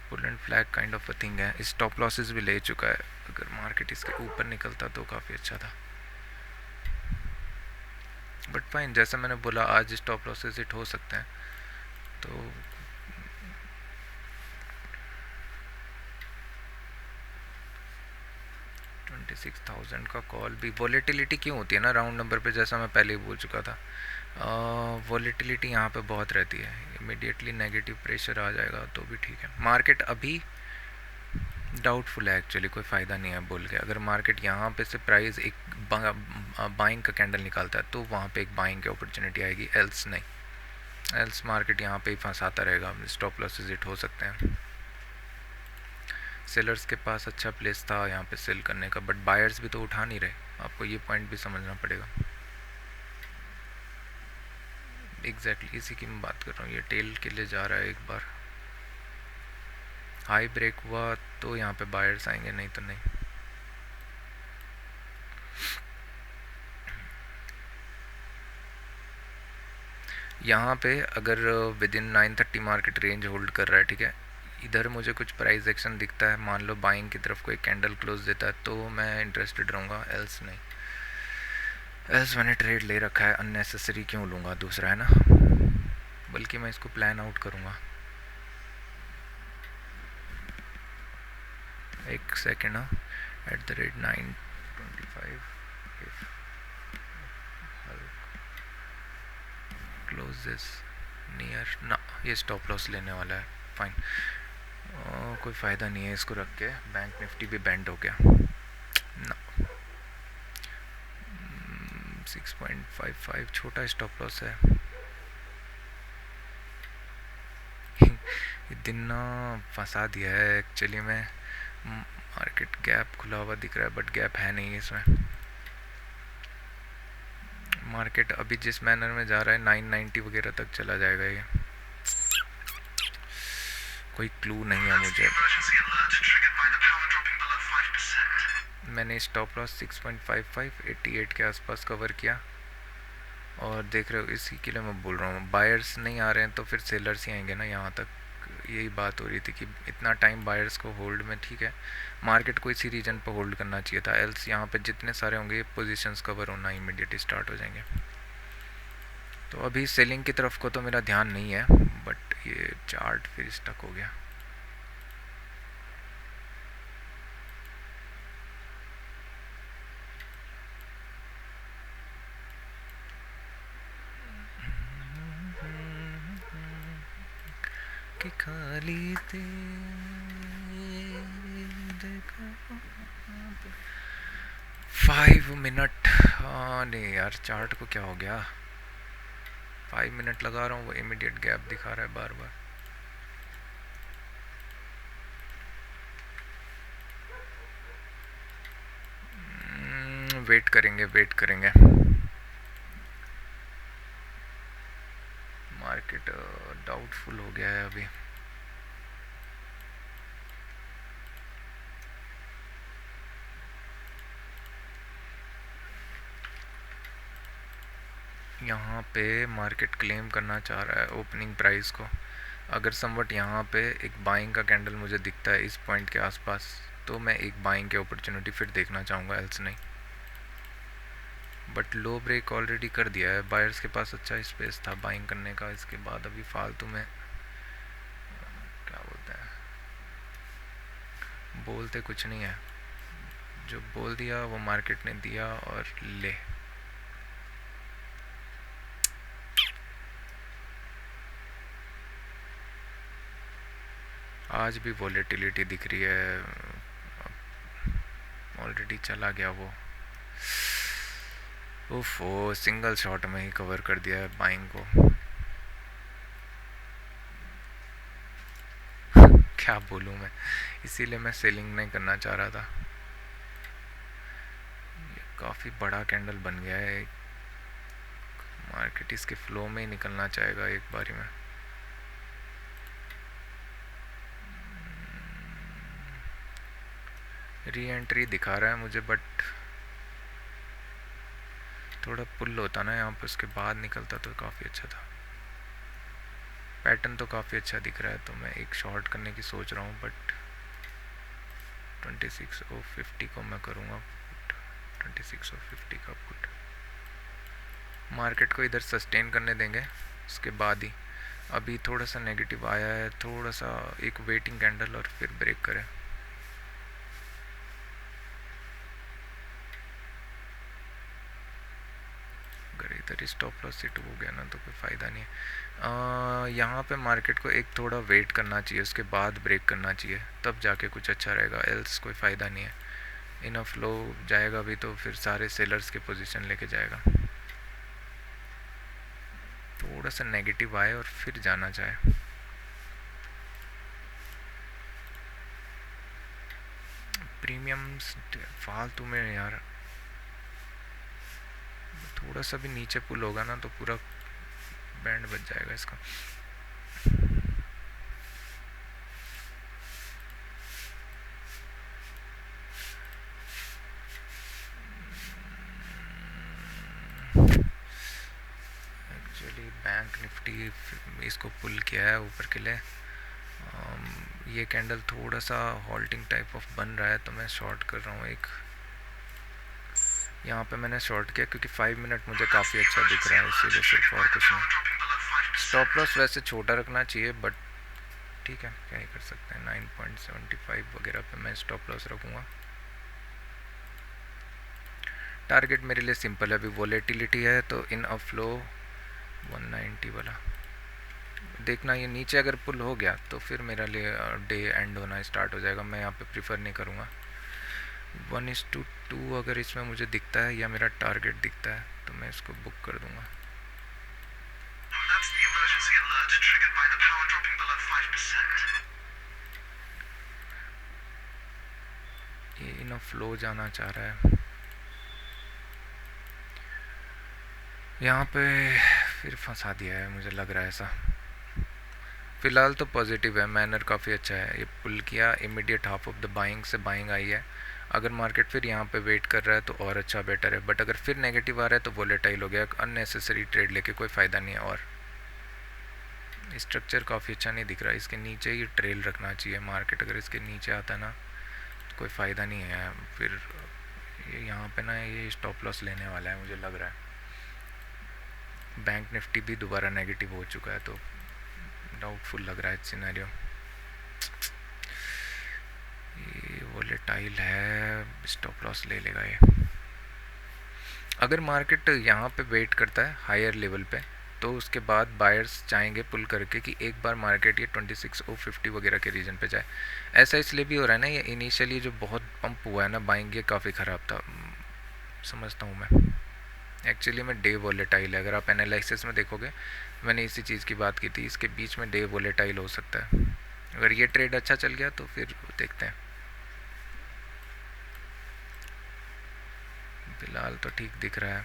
Pull and flag kind of a thing है, स्टॉप लॉसेस भी ले चुका है। अगर मार्केट इसके ऊपर निकलता तो काफ़ी अच्छा था, बट फाइन, जैसा मैंने बोला आज स्टॉप लॉसेस हिट हो सकते हैं। तो 26,000 का कॉल भी, वॉलेटिलिटी क्यों होती है ना राउंड नंबर पे, जैसा मैं पहले ही बोल चुका था, वॉलेटिलिटी यहाँ पे बहुत रहती है। इमीडिएटली नेगेटिव प्रेशर आ जाएगा तो भी ठीक है। मार्केट अभी डाउटफुल है एक्चुअली, कोई फ़ायदा नहीं है बोल के। अगर मार्केट यहाँ पे से प्राइस एक बाइंग का कैंडल निकालता है तो वहाँ पे एक बाइंग की अपॉर्चुनिटी आएगी, एल्स नहीं। एल्स मार्केट यहाँ पे ही फंसाता रहेगा, स्टॉप लॉसेस हिट हो सकते हैं। सेलर्स के पास अच्छा प्लेस था यहाँ पे सेल करने का, बट बायर्स भी तो उठा नहीं रहे, आपको ये पॉइंट भी समझना पड़ेगा। एग्जैक्टली इसी की मैं बात कर रहा हूँ, ये टेल के लिए जा रहा है। एक बार हाई ब्रेक हुआ तो यहाँ पे बायर्स आएंगे, नहीं तो नहीं। यहाँ पे अगर with in 930 market range hold कर रहा है, ठीक है, इधर मुझे कुछ प्राइस एक्शन दिखता है, मान लो बाइंग की तरफ कोई कैंडल क्लोज देता है तो मैं इंटरेस्टेड रहूँगा, एल्स नहीं। एल्स मैंने ट्रेड ले रखा है, अननेसेसरी क्यों लूँगा दूसरा, है ना, बल्कि मैं इसको प्लान आउट करूँगा। एक सेकेंड, @925 क्लोज दिस नियर ना, ये स्टॉप लॉस लेने वाला है, फाइन। कोई फ़ायदा नहीं है इसको रख के। बैंक निफ्टी भी बैंड हो गया ना, 6.55 छोटा स्टॉप लॉस है। ये दिन ना फंसा दिया है एक्चुअली में, मार्केट गैप खुला हुआ दिख रहा है बट गैप है नहीं इसमें। मार्केट अभी जिस मैनर में जा रहा है 990 वगैरह तक चला जाएगा ये, कोई क्लू नहीं है मुझे। मैंने स्टॉप लॉस 6.55 88 के आसपास कवर किया, और देख रहे हो इसी के लिए मैं बोल रहा हूँ बायर्स नहीं आ रहे हैं तो फिर सेलर्स ही आएंगे ना यहाँ तक। यही बात हो रही थी कि इतना टाइम बायर्स को होल्ड में, ठीक है, मार्केट को इसी रीजन पर होल्ड करना चाहिए था, एल्स यहाँ पे जितने सारे होंगे पोजीशंस कवर होना इमीडिएट स्टार्ट हो जाएंगे। तो अभी सेलिंग की तरफ को तो मेरा ध्यान नहीं है, बट ये चार्ट फिर स्टक हो गया। कि खाली देखो 5 मिनट, हाँ नहीं यार चार्ट को क्या हो गया, 5 मिनट लगा रहा हूँ वो इमीडिएट गैप दिखा रहा है बार बार। वेट करेंगे मार्केट डाउटफुल हो गया है अभी। यहाँ पे मार्केट क्लेम करना चाह रहा है ओपनिंग प्राइस को। अगर समवट यहाँ पे एक बाइंग का कैंडल मुझे दिखता है इस पॉइंट के आसपास, तो मैं एक बाइंग की अपॉर्चुनिटी फिर देखना चाहूँगा, एल्स नहीं। बट लो ब्रेक ऑलरेडी कर दिया है, बायर्स के पास अच्छा स्पेस था बाइंग करने का। इसके बाद अभी फालतू में क्या बोलते हैं, बोलते कुछ नहीं है, जो बोल दिया वो मार्केट ने दिया और ले। आज भी वॉलेटिलिटी दिख रही है, ऑलरेडी चला गया वो। ओफो, सिंगल शॉट में ही कवर कर दिया है बाइंग को। क्या बोलूँ मैं, इसीलिए मैं सेलिंग नहीं करना चाह रहा था। ये काफ़ी बड़ा कैंडल बन गया है, मार्केट इसके फ्लो में ही निकलना चाहेगा एक बारी में। री एंट्री दिखा रहा है मुझे, बट थोड़ा पुल होता ना यहाँ पर, उसके बाद निकलता तो काफ़ी अच्छा था। पैटर्न तो काफ़ी अच्छा दिख रहा है, तो मैं एक शॉर्ट करने की सोच रहा हूँ, बट 26/50 को मैं करूँगा पुट, 26/50 का पुट। मार्केट को इधर सस्टेन करने देंगे, उसके बाद ही। अभी थोड़ा सा नेगेटिव आया है, थोड़ा सा एक वेटिंग कैंडल और फिर ब्रेक करें। अगर इधर स्टॉप लॉस हिट हो गया ना तो कोई फ़ायदा नहीं है। यहाँ पे मार्केट को एक थोड़ा वेट करना चाहिए, उसके बाद ब्रेक करना चाहिए, तब जाके कुछ अच्छा रहेगा, एल्स कोई फ़ायदा नहीं है। इनफ लो जाएगा भी तो फिर सारे सेलर्स के पोजीशन लेके जाएगा। थोड़ा सा नेगेटिव आए और फिर जाना चाहे। प्रीमियम्स फालतू में यार, थोड़ा सा भी नीचे पुल होगा ना तो पूरा बैंड बच जाएगा इसका। एक्चुअली बैंक निफ्टी इसको पुल किया है ऊपर के लिए। ये कैंडल थोड़ा सा हॉल्टिंग टाइप ऑफ बन रहा है, तो मैं शॉर्ट कर रहा हूँ एक। यहाँ पे मैंने शॉर्ट किया क्योंकि 5 मिनट मुझे काफ़ी अच्छा दिख रहा है, इसीलिए सिर्फ, और कुछ नहीं। स्टॉप लॉस वैसे छोटा रखना चाहिए, बट ठीक है, क्या ही कर सकते हैं। 9.75 वगैरह पे मैं स्टॉप लॉस रखूँगा। टारगेट मेरे लिए सिंपल है, अभी वॉलेटिलिटी है तो इन अ फ्लो 190 वाला देखना। ये नीचे अगर पुल हो गया तो फिर मेरा लिए डे एंड होना स्टार्ट हो जाएगा, मैं यहाँ पे प्रीफर नहीं करूँगा। 1:2 अगर इसमें मुझे दिखता है या मेरा टारगेट दिखता है तो मैं इसको बुक कर दूँगा। ये इन फ्लो जाना चाह रहा है यहाँ पे, फिर फंसा दिया है मुझे लग रहा है ऐसा। फ़िलहाल तो पॉजिटिव है, मैनर काफ़ी अच्छा है। ये पुल किया, immediate half of the buying से बाइंग आई है। अगर मार्केट फिर यहाँ पे वेट कर रहा है तो और अच्छा बेटर है, बट अगर फिर नेगेटिव आ रहा है तो वोलेटाइल हो गया। अननेसेसरी ट्रेड लेके कोई फ़ायदा नहीं है। और स्ट्रक्चर काफ़ी अच्छा नहीं दिख रहा है, इसके नीचे ही ट्रेल रखना चाहिए मार्केट। अगर इसके नीचे आता है ना तो कोई फ़ायदा नहीं है। फिर यहाँ पे ना ये स्टॉप लॉस लेने वाला है मुझे लग रहा है। बैंक निफ्टी भी दोबारा नेगेटिव हो चुका है, तो डाउटफुल लग रहा है सिनेरियो। ये वोलेटाइल है, स्टॉप लॉस ले लेगा ये। अगर मार्केट यहाँ पे वेट करता है हायर लेवल पे, तो उसके बाद बायर्स चाहेंगे पुल करके कि एक बार मार्केट ये 26/50 वगैरह के रीजन पे जाए। ऐसा इसलिए भी हो रहा है ना, ये इनिशियली जो बहुत पंप हुआ है ना बाइंग, ये काफ़ी ख़राब था समझता हूँ मैं। एक्चुअली में डे वोलेटाइल है, अगर आप एनालिसिस में देखोगे मैंने इसी चीज़ की बात की थी, इसके बीच में डे वोलेटाइल हो सकता है। अगर ये ट्रेड अच्छा चल गया तो फिर देखते हैं। फिलहाल तो ठीक दिख रहा है।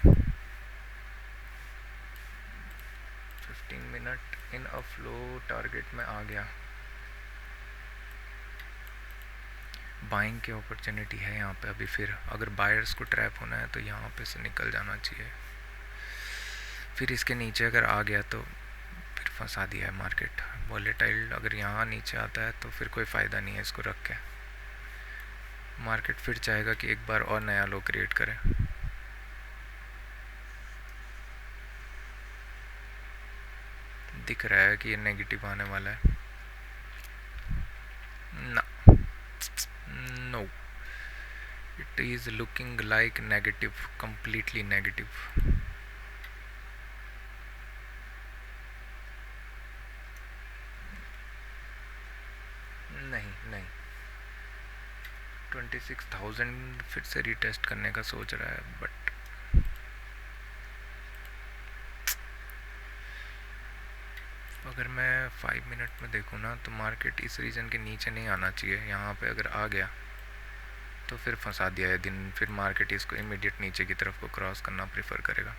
15 minute in a flow target में आ गया। बाइंग की अपॉर्चुनिटी है यहाँ पे अभी। फिर अगर बायर्स को ट्रैप होना है तो यहाँ पे से निकल जाना चाहिए। फिर इसके नीचे अगर आ गया तो फिर फंसा दिया है मार्केट। वॉलेटाइल अगर यहाँ नीचे आता है तो फिर कोई फ़ायदा नहीं है इसको रख के। मार्केट फिर चाहेगा कि एक बार और नया लो क्रिएट करे। दिख रहा है कि ये नेगेटिव आने वाला है ना। No, it is looking like negative, completely negative. नहीं नहीं, 26,000 फिर से रीटेस्ट करने का सोच रहा है, बट अगर मैं 5 मिनट में देखूँ ना तो मार्केट इस रीजन के नीचे नहीं आना चाहिए। यहाँ पे अगर आ गया तो फिर फंसा दिया है दिन। फिर मार्केट इसको इमीडिएट नीचे की तरफ को क्रॉस करना प्रेफर करेगा।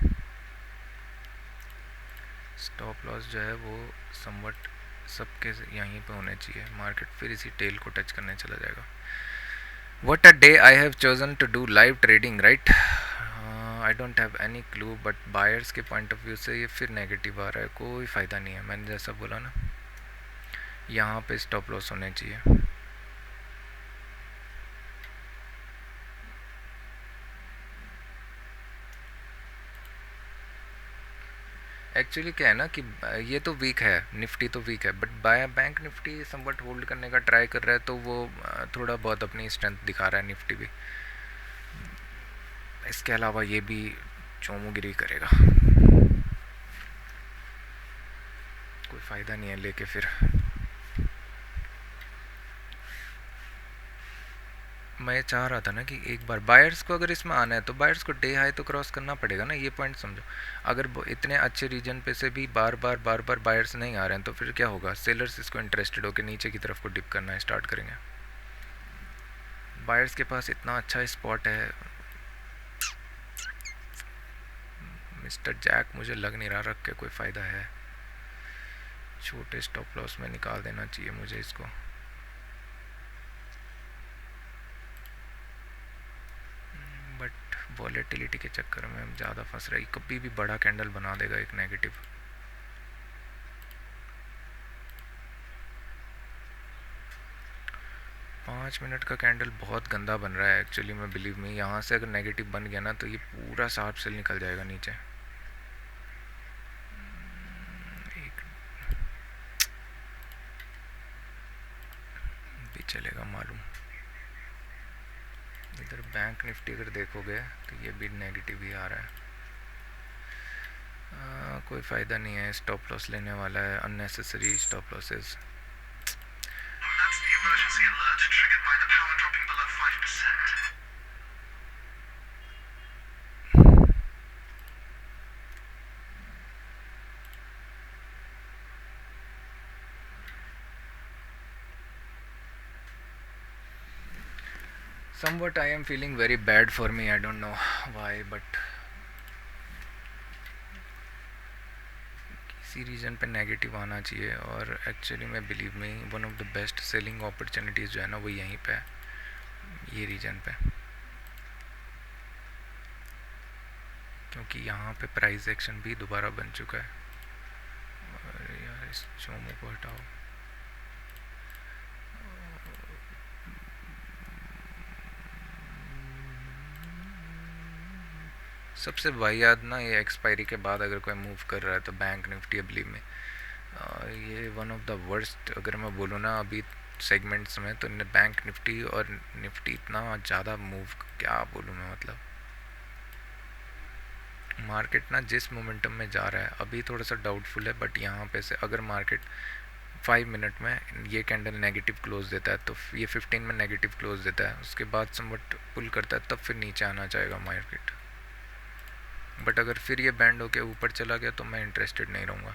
स्टॉप लॉस जो है वो समवट सबके यहीं पे होने चाहिए। मार्केट फिर इसी टेल को टच करने चला जाएगा। What a day I have chosen to do live trading, right? I don't have any clue, but buyers के पॉइंट ऑफ व्यू से ये फिर नेगेटिव आ रहा है, कोई फ़ायदा नहीं है। मैंने जैसा बोला ना, यहाँ पे स्टॉप लॉस होने चाहिए। एक्चुअली क्या है ना कि ये तो वीक है, निफ्टी तो वीक है, but bank Nifty somewhat hold करने का ट्राई कर रहा है, तो वो थोड़ा बहुत अपनी स्ट्रेंथ दिखा रहा है निफ्टी भी। इसके अलावा ये भी चोमुगिरी करेगा, कोई फ़ायदा नहीं है लेके फिर। मैं चाह रहा था ना कि एक बार बायर्स को अगर इसमें आना है तो बायर्स को डे हाई तो क्रॉस करना पड़ेगा ना, ये पॉइंट समझो। अगर इतने अच्छे रीजन पे से भी बार बार बायर्स नहीं आ रहे हैं तो फिर क्या होगा, सेलर्स इसको इंटरेस्टेड होकर नीचे की तरफ को डिप करना स्टार्ट करेंगे। बायर्स के पास इतना अच्छा स्पॉट है। मिस्टर जैक मुझे लग नहीं रहा रख के कोई फ़ायदा है। छोटे स्टॉप लॉस में निकाल देना चाहिए मुझे इसको। बट वॉलेटिलिटी के चक्कर में हम ज़्यादा फंस रही। कभी भी बड़ा कैंडल बना देगा एक नेगेटिव। पाँच मिनट का कैंडल बहुत गंदा बन रहा है एक्चुअली में, बिलीव मी। यहाँ से अगर नेगेटिव बन गया ना तो ये पूरा शार्प सेल निकल जाएगा नीचे। एक भी चलेगा मालूम। इधर बैंक निफ्टी अगर देखोगे तो ये भी नेगेटिव ही आ रहा है। कोई फ़ायदा नहीं है स्टॉप लॉस लेने वाला है, unnecessary stop losses. Somewhat I am feeling very bad for me, I don't know why, but किसी रीजन पे नेगेटिव आना चाहिए। और एक्चुअली मैं बिलीव में one of the best selling opportunities जो है ना वो यहीं पे है, ये रीजन पे। क्योंकि यहाँ पे प्राइस एक्शन भी दोबारा बन चुका है। और यार इस चोमो को हटाओ। सबसे वाहियात ना ये एक्सपायरी के बाद अगर कोई मूव कर रहा है तो बैंक निफ्टी बिलीव में ये वन ऑफ द वर्स्ट अगर मैं बोलूँ ना अभी सेगमेंट्स में, तो बैंक निफ्टी और निफ्टी इतना ज़्यादा मूव, क्या बोलूँ मैं, मतलब मार्केट ना जिस मोमेंटम में जा रहा है अभी थोड़ा सा डाउटफुल है। बट यहाँ पे से अगर मार्केट 5 मिनट में ये कैंडल नेगेटिव क्लोज देता है तो ये 15 में नेगेटिव क्लोज देता है, उसके बाद समवट पुल करता है, तब फिर नीचे आना चाहेगा मार्केट। बट अगर फिर ये बैंड होके ऊपर चला गया तो मैं इंटरेस्टेड नहीं रहूँगा।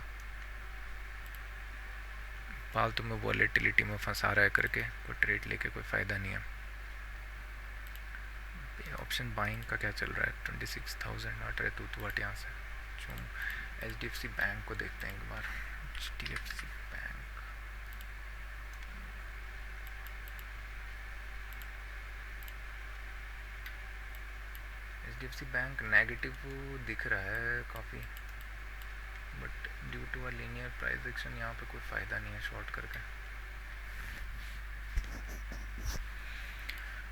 फालतू में वॉलेटिलिटी में फंसा रहा है करके कोई ट्रेड लेके कोई फ़ायदा नहीं है। ऑप्शन बाइंग का क्या चल रहा है? 26,000 हट रहे तू हट यहाँ से। HDFC बैंक को देखते हैं एक बार। HDFC bank, HDFC bank negative दिख रहा है काफ़ी, but due to a linear price action यहाँ पे कोई फ़ायदा नहीं है शॉर्ट करके।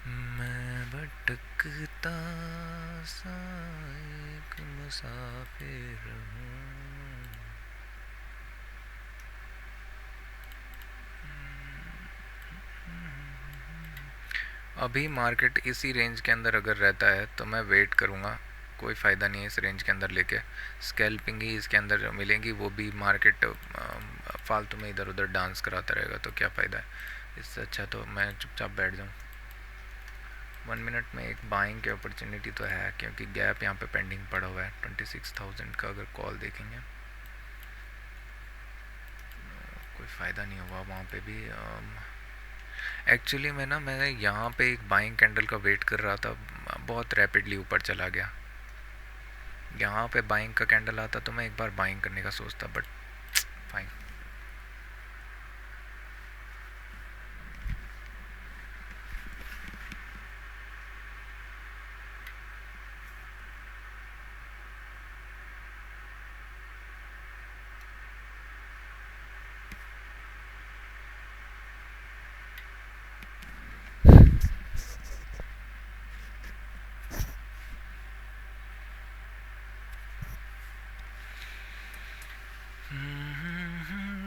मैं भटकता सा एक मुसाफिर हूँ। अभी मार्केट इसी रेंज के अंदर अगर रहता है तो मैं वेट करूँगा, कोई फ़ायदा नहीं है इस रेंज के अंदर लेके। स्कैल्पिंग ही इसके अंदर मिलेंगी, वो भी मार्केट फालतू में इधर उधर डांस कराता रहेगा तो क्या फ़ायदा है। इससे अच्छा तो मैं चुपचाप बैठ जाऊँ। 1 मिनट में एक बाइंग की अपॉर्चुनिटी तो है, क्योंकि गैप यहाँ पे पेंडिंग पड़ा हुआ है 26,000 का। अगर कॉल देखेंगे कोई फ़ायदा नहीं होगा वहाँ पे भी। एक्चुअली मैंने यहाँ पे एक बाइंग कैंडल का वेट कर रहा था, बहुत रैपिडली ऊपर चला गया। यहाँ पे बाइंग का कैंडल आता तो मैं एक बार बाइंग करने का सोचता, but fine.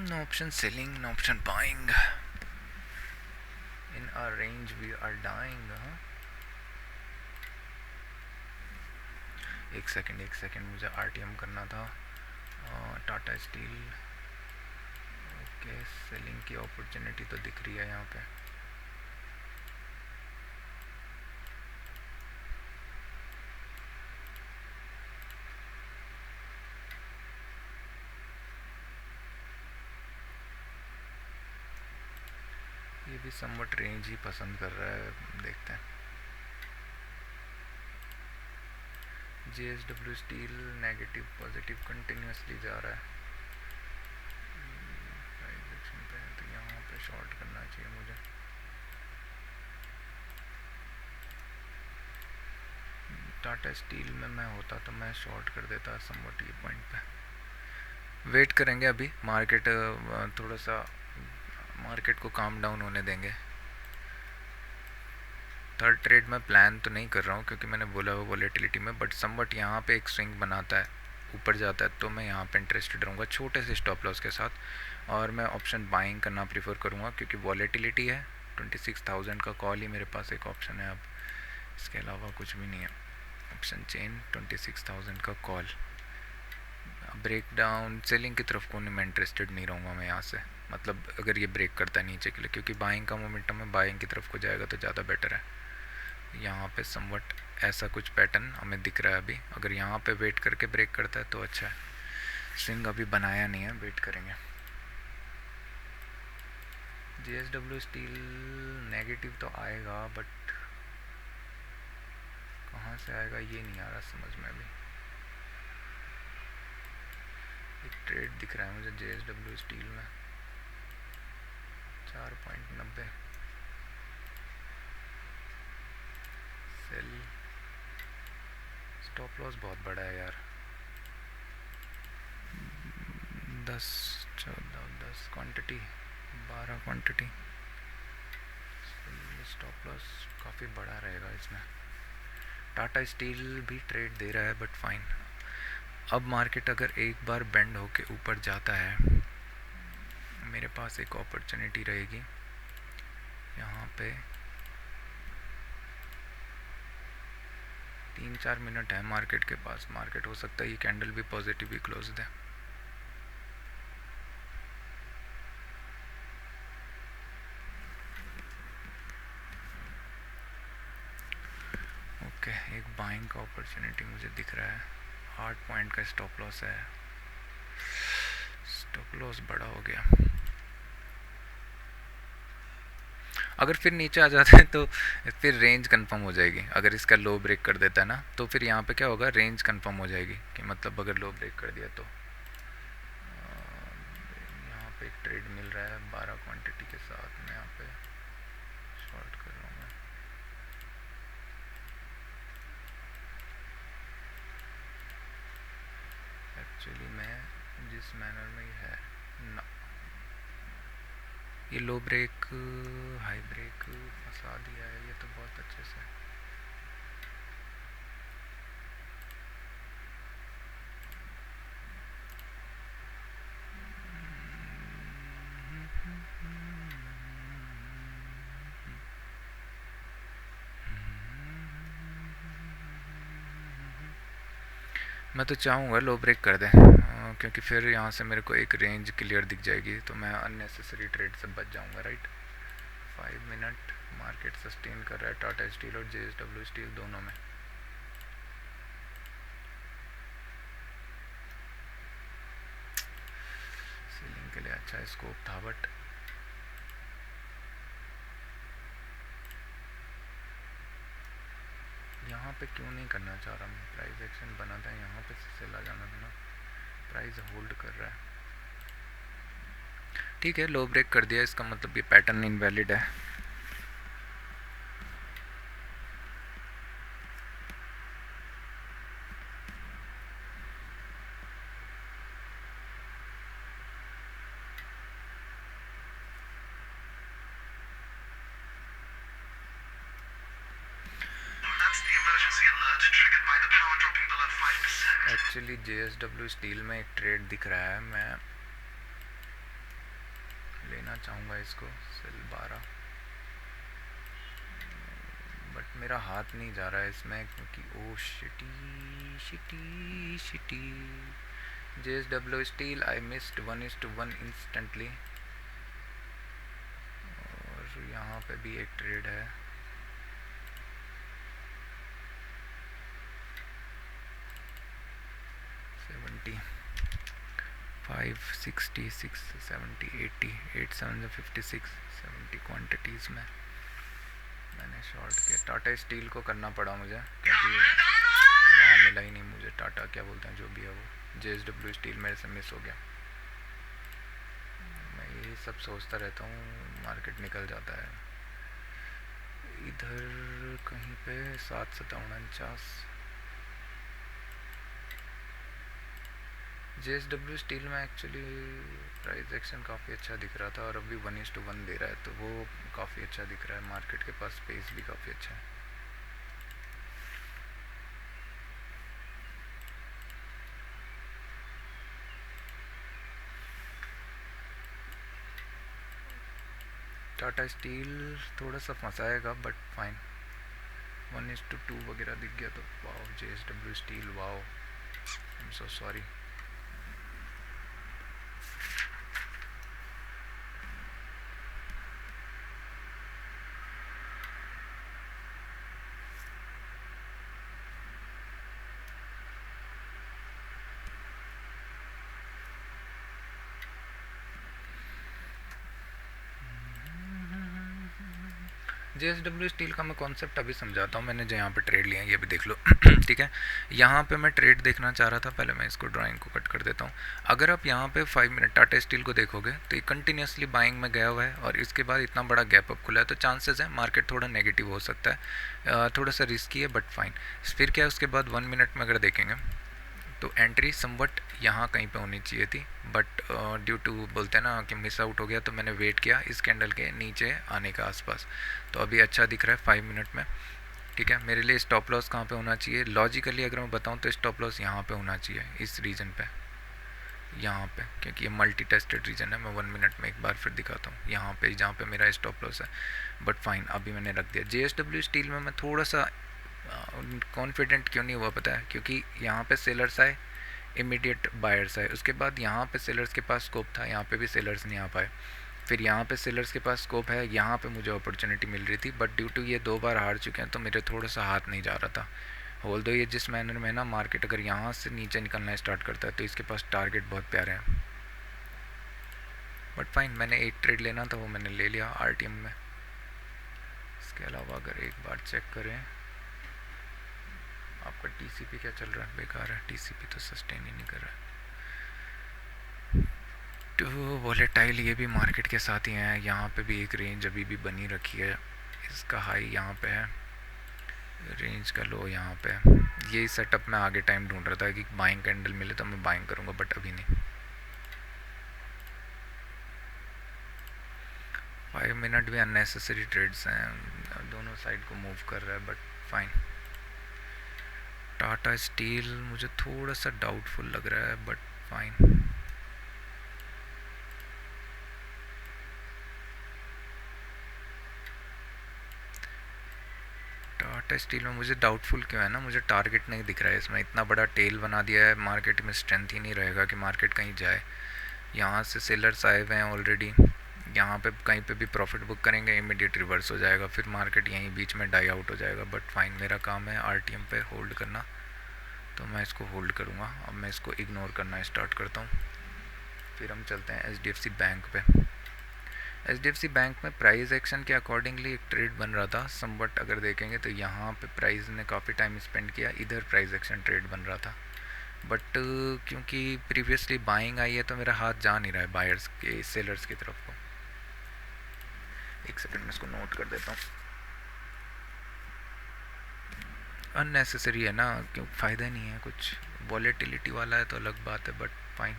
No option selling, no option buying. In our range we are dying. एक सेकंड मुझे RTM करना था। टाटा स्टील, ओके, सेलिंग की अपॉर्चुनिटी तो दिख रही है यहाँ पे। ये भी समवट रेंज ही पसंद कर रहा है, देखते हैं। JSW steel negative positive continuously जा रहा है प्राइस एक्शन पे, तो यहाँ पे शॉर्ट करना चाहिए मुझे। टाटा स्टील में मैं होता तो मैं शॉर्ट कर देता समवट ये पॉइंट पे। वेट करेंगे अभी, मार्केट थोड़ा सा मार्केट को काम डाउन होने देंगे। थर्ड ट्रेड में प्लान तो नहीं कर रहा हूँ, क्योंकि मैंने बोला वो वॉलेटिलिटी में, बट समवट यहाँ पे एक स्विंग बनाता है ऊपर जाता है तो मैं यहाँ पे इंटरेस्टेड रहूँगा छोटे से स्टॉप लॉस के साथ। और मैं ऑप्शन बाइंग करना प्रीफर करूँगा, क्योंकि वॉलेटिलिटी है। 26,000 का कॉल ही मेरे पास एक ऑप्शन है, अब इसके अलावा कुछ भी नहीं है। ऑप्शन चेन 26,000 का कॉल, ब्रेक डाउन सेलिंग की तरफ को नहीं, मैं इंटरेस्टेड नहीं रहूँगा मैं यहाँ से। मतलब अगर ये ब्रेक करता है नीचे के लिए, क्योंकि बाइंग का मोमेंटम में बाइंग की तरफ को जाएगा तो ज़्यादा बेटर है। यहाँ पे समवट ऐसा कुछ पैटर्न हमें दिख रहा है अभी। अगर यहाँ पे वेट करके ब्रेक करता है तो अच्छा है। स्विंग अभी बनाया नहीं है, वेट करेंगे। JSW स्टील नेगेटिव तो आएगा, बट कहाँ से आएगा ये नहीं आ रहा समझ में अभी। एक ट्रेड दिख रहा है मुझे JSW स्टील में 4.90 सेल। स्टॉप लॉस बहुत बड़ा है यार, 10 क्वांटिटी 12 क्वांटिटी। स्टॉप लॉस काफ़ी बड़ा रहेगा इसमें। टाटा स्टील भी ट्रेड दे रहा है, बट फाइन। अब मार्केट अगर एक बार बेंड होके ऊपर जाता है, मेरे पास एक अपॉर्चुनिटी रहेगी यहाँ पे। 3-4 मिनट है मार्केट के पास, मार्केट हो सकता है ये कैंडल भी पॉजिटिव ही क्लोज दे। ओके, एक बाइंग का अपॉर्चुनिटी मुझे दिख रहा है। 8 पॉइंट का स्टॉप लॉस है, स्टॉप लॉस बड़ा हो गया। अगर फिर नीचे आ जाता है तो फिर रेंज कंफर्म हो जाएगी। अगर इसका लो ब्रेक कर देता है ना तो फिर यहाँ पे क्या होगा, रेंज कंफर्म हो जाएगी कि मतलब अगर लो ब्रेक कर दिया तो। यहाँ पे एक ट्रेड मिल रहा है 12 क्वांटिटी के साथ में, यहाँ पे शॉर्ट कर रहा हूँ मैं। एक्चुअली मैं जिस मैनर में ये है ना, ये लो ब्रेक हाई ब्रेक फंसा दिया है ये तो बहुत अच्छे से। मैं तो चाहूँगा लो ब्रेक कर दें, क्योंकि फिर यहाँ से मेरे को एक रेंज क्लियर दिख जाएगी तो मैं अननेसेसरी ट्रेड से बच जाऊँगा, राइट। 5 मिनट मार्केट सस्टेन कर रहा है टाटा स्टील और JSW स्टील दोनों में। सीलिंग के लिए अच्छा स्कोप था, बट यहाँ पे क्यों नहीं करना चाह रहा मैं। प्राइस एक्शन बना था यहाँ पे सेल आ जाना था ना, प्राइस होल्ड कर रहा है। ठीक है, लो ब्रेक कर दिया, इसका मतलब ये पैटर्न इनवैलिड है। एक्चुअली JSW स्टील में एक ट्रेड दिख रहा है, मैं लेना चाहूँगा इसको सेल 12, बट मेरा हाथ नहीं जा रहा है इसमें क्योंकि oh shitty shitty shitty. JSW steel I missed 1:1 instantly. और यहाँ पे भी एक ट्रेड है, $70, 5, 60, 6, 70, 80, 8, 7, 56, 70 क्वांटिटीज़ में मैंने शॉर्ट किया। टाटा स्टील को करना पड़ा मुझे क्योंकि वहाँ मिला ही नहीं मुझे, टाटा क्या बोलते हैं जो भी है वो। JSW स्टील मेरे से मिस हो गया। मैं यही सब सोचता रहता हूँ, मार्केट निकल जाता है इधर कहीं पे। 7,47 JSW स्टील में एक्चुअली प्राइस एक्शन काफ़ी अच्छा दिख रहा था और अभी 1:1 दे रहा है तो वो काफ़ी अच्छा दिख रहा है। मार्केट के पास स्पेस भी काफ़ी अच्छा है। टाटा स्टील थोड़ा सा फंसाएगा बट फाइन। 1:2 वगैरह दिख गया तो wow. JSW steel wow, I am so sorry. JSW steel का मैं कॉन्सेप्ट अभी समझाता हूँ। मैंने जो यहाँ पे ट्रेड लिया है ये भी देख लो ठीक है। यहाँ पे मैं ट्रेड देखना चाह रहा था, पहले मैं इसको ड्राइंग को कट कर देता हूँ। अगर आप यहाँ पे 5 मिनट टाटा स्टील को देखोगे तो ये कंटिन्यूसली बाइंग में गया हुआ है और इसके बाद इतना बड़ा गैप अप खुला है तो चांसेस है मार्केट थोड़ा नेगेटिव हो सकता है, थोड़ा सा रिस्की है बट फाइन। फिर क्या है उसके बाद 1 मिनट में अगर देखेंगे तो एंट्री समवट यहाँ कहीं पे होनी चाहिए थी, बट ड्यू टू बोलते हैं ना कि मिस आउट हो गया तो मैंने वेट किया इस कैंडल के नीचे आने का आसपास। तो अभी अच्छा दिख रहा है 5 मिनट में, ठीक है। मेरे लिए स्टॉप लॉस कहाँ पे होना चाहिए, लॉजिकली अगर मैं बताऊँ तो स्टॉप लॉस यहाँ पे होना चाहिए, इस रीजन पे, यहाँ पे, क्योंकि ये मल्टी टेस्टेड रीजन है। मैं 1 मिनट में एक बार फिर दिखाता हूँ यहाँ पे, जहाँ पे मेरा स्टॉप लॉस है। बट फाइन, अभी मैंने रख दिया। JSW स्टील में मैं थोड़ा सा कॉन्फिडेंट क्यों नहीं हुआ पता है, क्योंकि यहाँ पे सेलर्स आए, इमीडिएट बायर्स आए, उसके बाद यहाँ पे सेलर्स के पास स्कोप था, यहाँ पे भी सेलर्स नहीं आ पाए। फिर यहाँ पे सेलर्स के पास स्कोप है, यहाँ पे मुझे अपॉर्चुनिटी मिल रही थी, बट ड्यू टू ये 2 बार हार चुके हैं तो मेरे थोड़ा सा हाथ नहीं जा रहा था। होल दो ये जिस मैनर में ना मार्केट अगर यहाँ से नीचे निकलना स्टार्ट करता है तो इसके पास टारगेट बहुत प्यारे हैं। बट फाइन, मैंने एक ट्रेड लेना था वो मैंने ले लिया RTM में। इसके अलावा अगर एक बार चेक करें आपका टीसीपी क्या चल रहा है, बेकार है, टीसीपी तो सस्टेन ही नहीं कर रहा है। तो वोलेटाइल ये भी मार्केट के साथ ही हैं, यहाँ पे भी एक रेंज अभी भी बनी रखी है, इसका हाई यहाँ पे है, रेंज का लो यहाँ पे है। यही सेटअप मैं आगे टाइम ढूंढ रहा था कि बाइंग कैंडल मिले तो मैं बाइंग करूँगा, बट अभी नहीं। 5 मिनट भी अननेसेसरी ट्रेड्स हैं, दोनों साइड को मूव कर रहा है, बट फाइन। टाटा स्टील मुझे थोड़ा सा डाउटफुल लग रहा है, बट फाइन। टाटा स्टील में मुझे डाउटफुल क्यों है ना, मुझे टारगेट नहीं दिख रहा है इसमें, इतना बड़ा टेल बना दिया है, मार्केट में स्ट्रेंथ ही नहीं रहेगा कि मार्केट कहीं जाए। यहाँ से सेलर्स आए हुए हैं ऑलरेडी, यहाँ पे कहीं पे भी प्रॉफिट बुक करेंगे, इमीडिएट रिवर्स हो जाएगा, फिर मार्केट यहीं बीच में डाई आउट हो जाएगा। बट फाइन, मेरा काम है आरटीएम पे होल्ड करना, तो मैं इसको होल्ड करूँगा। अब मैं इसको इग्नोर करना स्टार्ट करता हूँ। फिर हम चलते हैं एचडीएफसी बैंक पे। एचडीएफसी बैंक में प्राइस एक्शन के अकॉर्डिंगली एक ट्रेड बन रहा था समवट, अगर देखेंगे तो यहाँ पे प्राइस ने काफ़ी टाइम स्पेंड किया, इधर प्राइस एक्शन ट्रेड बन रहा था, बट क्योंकि प्रीवियसली बाइंग आई है तो मेरा हाथ जा नहीं रहा है बायर्स के सेलर्स की तरफ को। एक सेकंड में इसको नोट कर देता हूँ। अननेसेसरी है ना, क्यों, फ़ायदा नहीं है कुछ। वॉलेटिलिटी वाला है तो अलग बात है, but fine.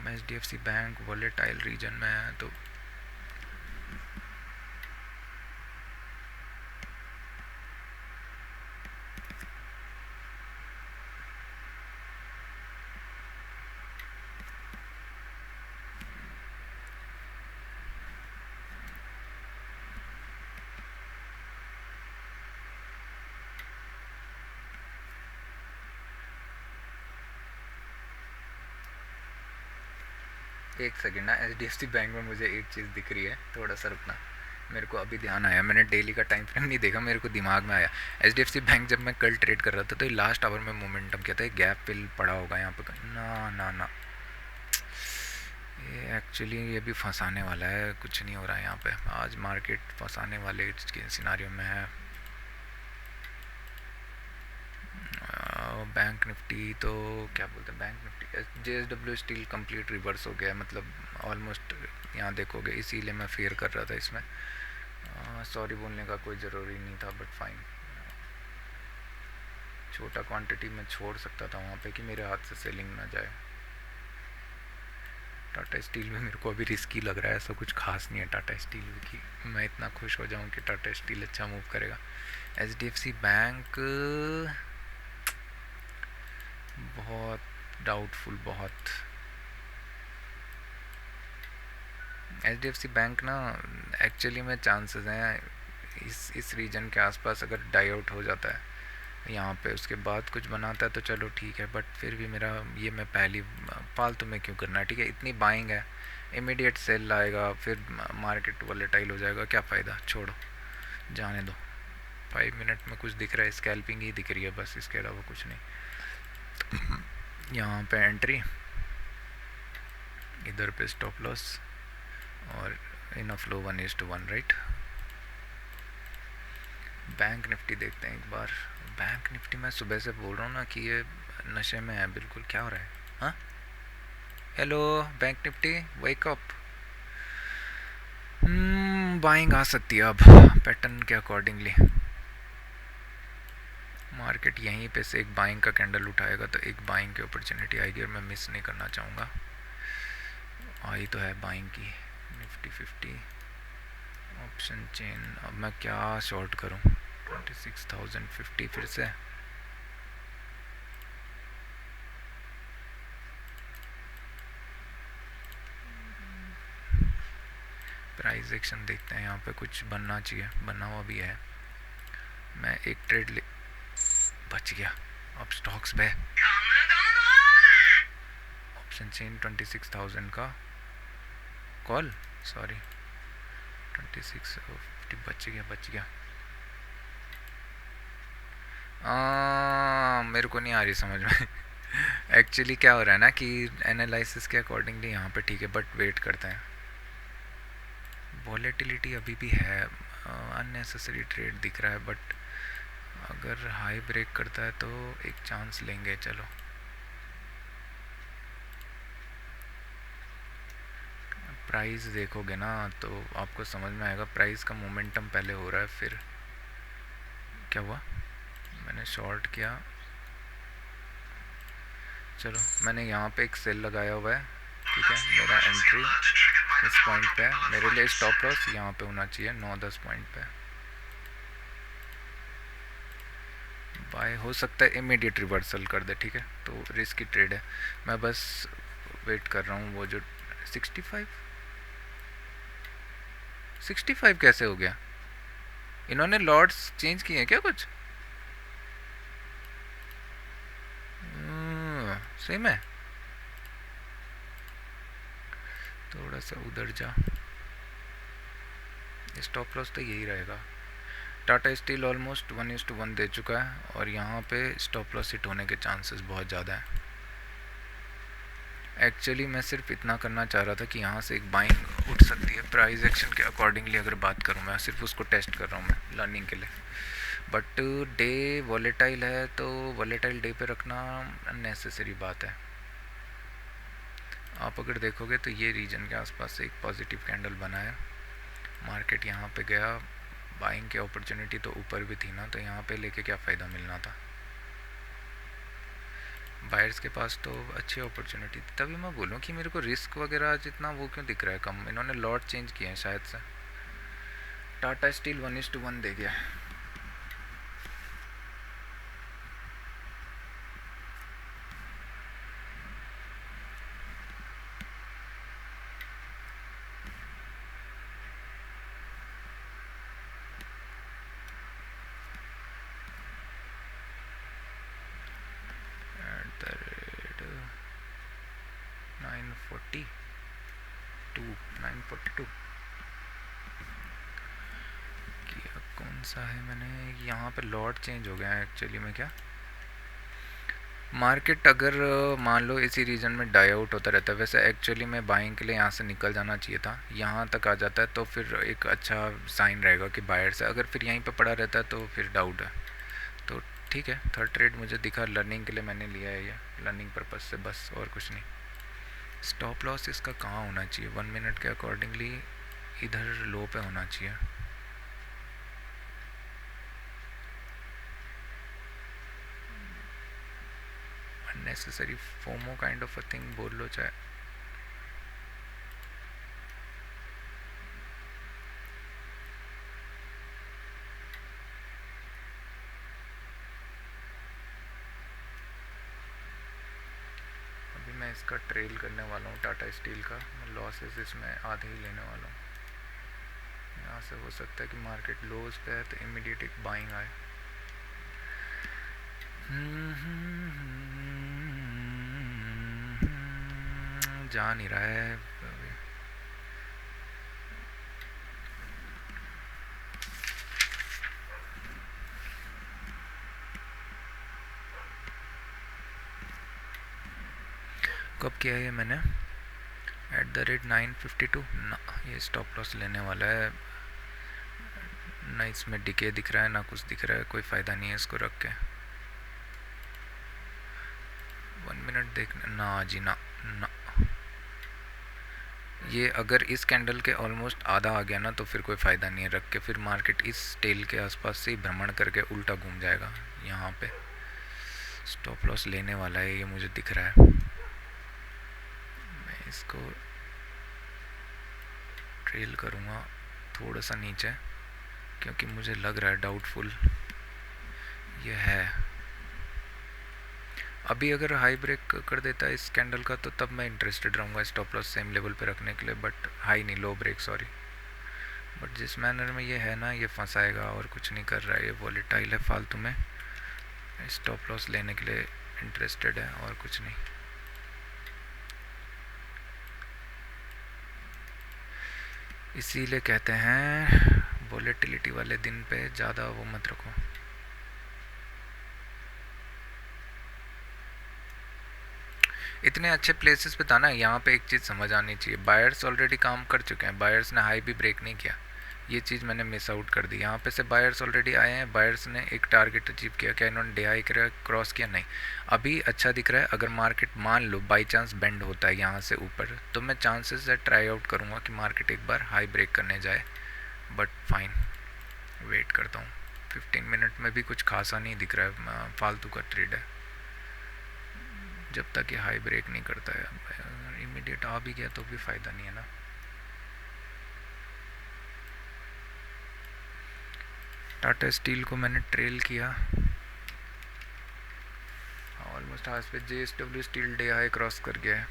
HDFC bank volatile region में है तो एक सेकेंड ना, एचडीएफसी बैंक में मुझे एक चीज़ दिख रही है, थोड़ा सा रुकना, मेरे को अभी ध्यान आया, मैंने डेली का टाइम फ्रेम नहीं देखा, मेरे को दिमाग में आया। एचडीएफसी बैंक जब मैं कल ट्रेड कर रहा था तो लास्ट आवर में मोमेंटम क्या था, गैप फिल पड़ा होगा यहाँ पे, ना ना ना, ये एक्चुअली ये भी फंसाने वाला है, कुछ नहीं हो रहा है यहाँ पे, आज मार्केट फंसाने वाले सिनारियो में है। बैंक निफ्टी तो क्या बोलते हैं, bank Nifty JSW steel complete reverse हो गया है, मतलब ऑलमोस्ट यहाँ देखोगे, इसीलिए मैं फेयर कर रहा था इसमें। सॉरी बोलने का कोई ज़रूरी नहीं था, बट फाइन, छोटा क्वांटिटी में छोड़ सकता था वहाँ पे कि मेरे हाथ से सेलिंग ना जाए। टाटा स्टील में मेरे को अभी रिस्की लग रहा है, ऐसा कुछ खास नहीं है टाटा स्टील की मैं इतना खुश हो जाऊँ कि टाटा स्टील अच्छा मूव करेगा। एचडीएफसी बैंक बहुत डाउटफुल, बहुत। एचडीएफसी बैंक ना एक्चुअली में चांसेस हैं इस रीजन के आसपास अगर डाई आउट हो जाता है यहाँ पे, उसके बाद कुछ बनाता है तो चलो ठीक है, बट फिर भी मेरा ये, मैं पहली फालतू में क्यों करना है, ठीक है, इतनी बाइंग है, इमीडिएट सेल आएगा, फिर मार्केट वॉलेटाइल हो जाएगा, क्या फ़ायदा, छोड़ो, जाने दो। 5 मिनट में कुछ दिख रहा है, स्कैल्पिंग ही दिख रही है बस, इसके अलावा कुछ नहीं। यहाँ पे एंट्री, इधर पे स्टॉप लॉस, और इनफ लो 1:1, राइट। बैंक निफ्टी देखते हैं एक बार। बैंक निफ्टी मैं सुबह से बोल रहा हूँ ना कि ये नशे में है बिल्कुल, क्या हो रहा है, हाँ, hello bank Nifty wake up. Buying आ सकती है अब पैटर्न के अकॉर्डिंगली, मार्केट यहीं पे से एक बाइंग का कैंडल उठाएगा तो एक बाइंग की अपॉर्चुनिटी आएगी और मैं मिस नहीं करना चाहूँगा। आई तो है बाइंग की, निफ्टी 50 ऑप्शन चेन। अब मैं क्या शॉर्ट करूं, 26,050 फिर से। प्राइस एक्शन देखते हैं, यहाँ पे कुछ बनना चाहिए, बना हुआ भी है। मैं एक ट्रेड ले, बच गया। अब स्टॉक्स पे ऑप्शन चेन 26,000 का कॉल, सॉरी 2650, बच गया। मेरे को नहीं आ रही समझ में। एक्चुअली क्या हो रहा है ना कि एनालिसिस के अकॉर्डिंगली यहाँ पे ठीक है, बट वेट करते हैं। वॉलेटिलिटी अभी भी है, अननेसेसरी ट्रेड दिख रहा है, बट अगर हाई ब्रेक करता है तो एक चांस लेंगे। चलो प्राइस देखोगे ना तो आपको समझ में आएगा। प्राइस का मोमेंटम पहले हो रहा है, फिर क्या हुआ, मैंने शॉर्ट किया। चलो मैंने यहाँ पे एक सेल लगाया हुआ है, ठीक है। मेरा एंट्री इस पॉइंट पे है, मेरे लिए स्टॉप लॉस यहाँ पे होना चाहिए 9-10 पॉइंट पे। बाय हो सकता है इमीडिएट रिवर्सल कर दे, ठीक है, तो रिस्क की ट्रेड है। मैं बस वेट कर रहा हूँ। वो जो 65 कैसे हो गया? इन्होंने लॉट्स चेंज किए हैं क्या कुछ? सेम है। थोड़ा सा उधर जा, स्टॉप लॉस तो यही रहेगा। टाटा स्टील ऑलमोस्ट 1:1 दे चुका है और यहाँ पे स्टॉप लॉस हिट होने के चांसेस बहुत ज़्यादा हैं। एक्चुअली मैं सिर्फ इतना करना चाह रहा था कि यहाँ से एक बाइंग उठ सकती है प्राइस एक्शन के अकॉर्डिंगली। अगर बात करूँ, मैं सिर्फ उसको टेस्ट कर रहा हूँ मैं लर्निंग के लिए। बट डे वॉलेटाइल है तो वॉलेटाइल डे पे रखना अननेसेसरी बात है। आप अगर देखोगे तो ये रीजन के आसपास से एक पॉजिटिव कैंडल बना है, मार्केट यहाँ पे गया, बाइंग की अपॉर्चुनिटी तो ऊपर भी थी ना, तो यहाँ पे लेके क्या फ़ायदा मिलना था। बायर्स के पास तो अच्छी अपॉर्चुनिटी थी, तभी मैं बोलूँ कि मेरे को रिस्क वगैरह आज इतना वो क्यों दिख रहा है कम। इन्होंने लॉट चेंज किए हैं शायद से। टाटा स्टील 1:1 दे गया। एट द रेट 942 किया कौन सा है मैंने। यहाँ पे लॉट चेंज हो गया है एक्चुअली में। क्या मार्केट अगर मान लो इसी रीजन में डाई आउट होता रहता है, वैसे एक्चुअली में बाइंग के लिए यहाँ से निकल जाना चाहिए था, यहाँ तक आ जाता है तो फिर एक अच्छा साइन रहेगा कि बायर से। अगर फिर यहीं पे पड़ा रहता है तो फिर डाउट है। तो ठीक है, थर्ड ट्रेड मुझे दिखा, लर्निंग के लिए मैंने लिया है, ये लर्निंग पर्पज़ से बस, और कुछ नहीं। स्टॉप लॉस इसका कहाँ होना चाहिए? 1 मिनट के अकॉर्डिंगली इधर लो पे होना चाहिए। Unnecessary FOMO kind of a thing बोल लो चाहे। अभी मैं इसका ट्रेल करने वाला हूँ टाटा स्टील का। मैं लॉसेस इसमें आधे ही लेने वाला हूँ। यहाँ से हो सकता है कि मार्केट लोज पे है तो इमीडिएट एक बाइंग आए। जा नहीं रहा है। कब किया है मैंने? एट द रेट 952 ना, ये स्टॉप लॉस लेने वाला है ना। इसमें डिके दिख रहा है ना कुछ दिख रहा है, कोई फ़ायदा नहीं है इसको रख के। 1 मिनट देखना ना जी ना ना। ये अगर इस कैंडल के ऑलमोस्ट आधा आ गया ना तो फिर कोई फ़ायदा नहीं है रख के। फिर मार्केट इस टेल के आसपास से ही भ्रमण करके उल्टा घूम जाएगा। यहाँ पे स्टॉप लॉस लेने वाला है, ये मुझे दिख रहा है। मैं इसको ट्रेल करूँगा थोड़ा सा नीचे, क्योंकि मुझे लग रहा है डाउटफुल ये है। अभी अगर हाई ब्रेक कर देता है इस कैंडल का तो तब मैं इंटरेस्टेड रहूँगा स्टॉप लॉस सेम लेवल पे रखने के लिए, बट हाई नहीं, लो ब्रेक सॉरी। बट जिस मैनर में ये है ना, ये फंसाएगा और कुछ नहीं कर रहा है, ये वॉलेटाइल है फालतू में। स्टॉप लॉस लेने के लिए इंटरेस्टेड है और कुछ नहीं। इसीलिए कहते हैं वॉलेटिलिटी वाले दिन पे ज़्यादा वो मत रखो। इतने अच्छे प्लेसेस पे था ना, यहाँ पे एक चीज़ समझ आनी चाहिए, बायर्स ऑलरेडी काम कर चुके हैं, बायर्स ने हाई भी ब्रेक नहीं किया, ये चीज़ मैंने मिस आउट कर दी। यहाँ पे से बायर्स ऑलरेडी आए हैं, बायर्स ने एक टारगेट अचीव किया, क्या इन्होंने डे हाई क्रॉस किया? नहीं। अभी अच्छा दिख रहा है, अगर मार्केट मान लो बाई चांस बेंड होता है यहाँ से ऊपर, तो मैं चांसेस है ट्राई आउट करूँगा कि मार्केट एक बार हाई ब्रेक करने जाए, बट फाइन, वेट करता हूँ। 15 मिनट में भी कुछ खासा नहीं दिख रहा है, फालतू का ट्रेड है जब तक ये हाई ब्रेक नहीं करता है। इमीडिएट आ भी गया तो भी फ़ायदा नहीं है ना। टाटा स्टील को मैंने ट्रेल किया ऑलमोस्ट, आज पे JSW steel day high cross कर गया है।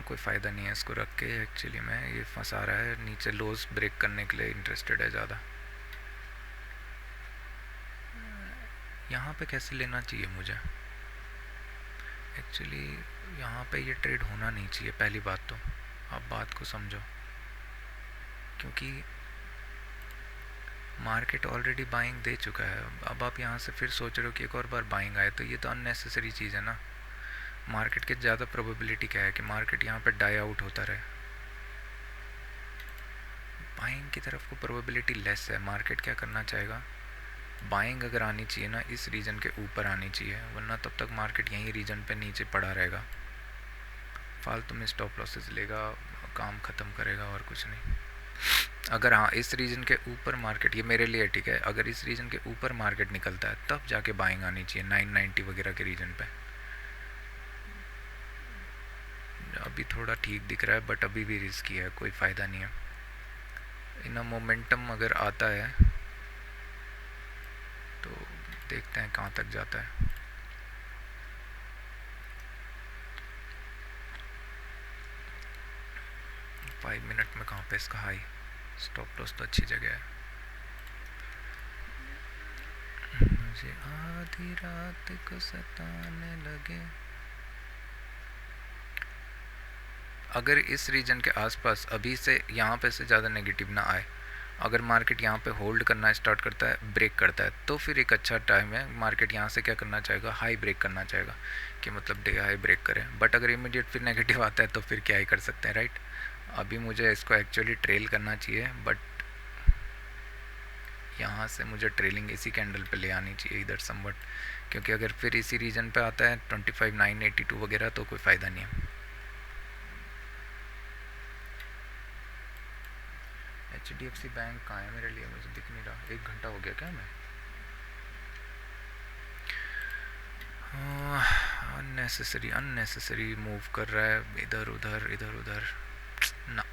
कोई फ़ायदा नहीं है इसको रख के, एक्चुअली में ये फंसा रहा है, नीचे लोज ब्रेक करने के लिए इंटरेस्टेड है ज़्यादा। यहाँ पे कैसे लेना चाहिए मुझे? एक्चुअली यहाँ पे ये ट्रेड होना नहीं चाहिए, पहली बात तो आप बात को समझो, क्योंकि मार्केट ऑलरेडी बाइंग दे चुका है। अब आप यहाँ से फिर सोच रहे हो कि एक और बार बाइंग आए, तो ये तो अननेसेसरी चीज़ है ना। मार्केट की ज़्यादा प्रोबेबिलिटी क्या है कि मार्केट यहाँ पे डाई आउट होता रहे, बाइंग की तरफ को प्रोबेबिलिटी लेस है। मार्केट क्या करना चाहेगा, बाइंग अगर आनी चाहिए ना इस रीजन के ऊपर आनी चाहिए, वरना तब तक मार्केट यहीं रीजन पे नीचे पड़ा रहेगा, फालतू में स्टॉप लॉसेस लेगा, काम ख़त्म करेगा और कुछ नहीं। अगर हाँ इस रीजन के ऊपर मार्केट, ये मेरे लिए ठीक है, अगर इस रीजन के ऊपर मार्केट निकलता है तब जाके बाइंग आनी चाहिए 990 वगैरह के रीजन पे। अभी थोड़ा ठीक दिख रहा है बट अभी भी रिस्की है, कोई फ़ायदा नहीं है। इतना मोमेंटम अगर आता है तो देखते हैं कहाँ तक जाता है। फाइव मिनट में कहाँ पे इसका हाई, स्टॉप लॉस तो अच्छी जगह है। मुझे आधी रात को सताने लगे, अगर इस रीजन के आसपास अभी से यहाँ पे से ज़्यादा नेगेटिव ना आए, अगर मार्केट यहाँ पे होल्ड करना स्टार्ट करता है, ब्रेक करता है, तो फिर एक अच्छा टाइम है। मार्केट यहाँ से क्या करना चाहेगा, हाई ब्रेक करना चाहेगा, कि मतलब डे हाई ब्रेक करें। बट अगर इमीडिएट फिर नेगेटिव आता है तो फिर क्या ही कर सकते हैं, राइट। अभी मुझे इसको एक्चुअली ट्रेल करना चाहिए, बट यहाँ से मुझे ट्रेलिंग इसी कैंडल पे ले आनी चाहिए इधर समवट, क्योंकि अगर फिर इसी रीजन पे आता है 25,982 वगैरह तो कोई फ़ायदा नहीं है। HDFC बैंक कहाँ है मेरे लिए, मुझे दिख नहीं रहा, 1 घंटा हो गया क्या मैं? अननेसेसरी अननेसेसरी मूव कर रहा है, इधर उधर इधर उधर ना,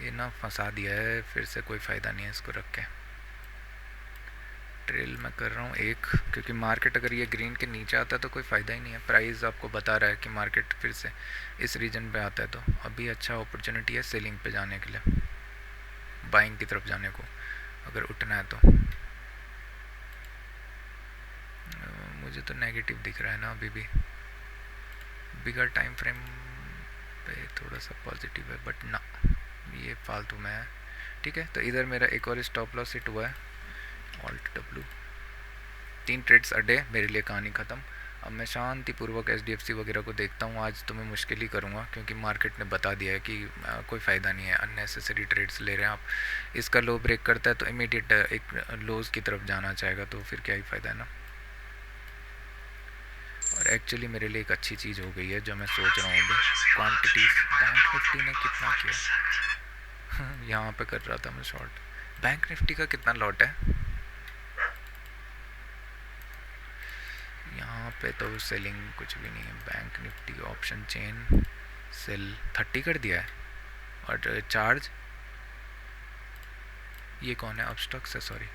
ये ना फंसा दिया है फिर से, कोई फ़ायदा नहीं है इसको रख के। ट्रेल मैं कर रहा हूँ एक, क्योंकि मार्केट अगर ये ग्रीन के नीचे आता है तो कोई फ़ायदा ही नहीं है। प्राइस आपको बता रहा है कि मार्केट फिर से इस रीजन पे आता है, तो अभी अच्छा अपॉर्चुनिटी है सेलिंग पे जाने के लिए, बाइंग की तरफ जाने को अगर उठना है तो। मुझे तो नेगेटिव दिख रहा है ना अभी भी, बिगर टाइम फ्रेम पे थोड़ा सा पॉजिटिव है, बट ना ये फालतू में है। ठीक है, तो इधर मेरा एक और स्टॉप लॉस हिट हुआ है, alt W, 3 trades a day, मेरे लिए कहानी ख़त्म। अब मैं शांतिपूर्वक HDFC वगैरह को देखता हूँ, आज तो मैं मुश्किल ही करूँगा, क्योंकि मार्केट ने बता दिया है कि कोई फ़ायदा नहीं है, अननेसेसरी ट्रेड्स ले रहे हैं आप। इसका लो ब्रेक करता है तो इमीडिएट एक लोज की तरफ जाना चाहेगा, तो फिर क्या ही फ़ायदा है ना। और एक्चुअली मेरे लिए एक अच्छी चीज़ हो गई है जो मैं सोच रहा हूँ अभी, क्वान्टिटीज बैंक निफ्टी ने कितना किया यहाँ पे कर रहा था मैं शॉर्ट। बैंक निफ्टी का कितना लॉट है यहाँ पे, तो सेलिंग कुछ भी नहीं है। Bank Nifty option chain sell 30 कर दिया है, और चार्ज ये कौन है, अपस्टॉक्स है sorry.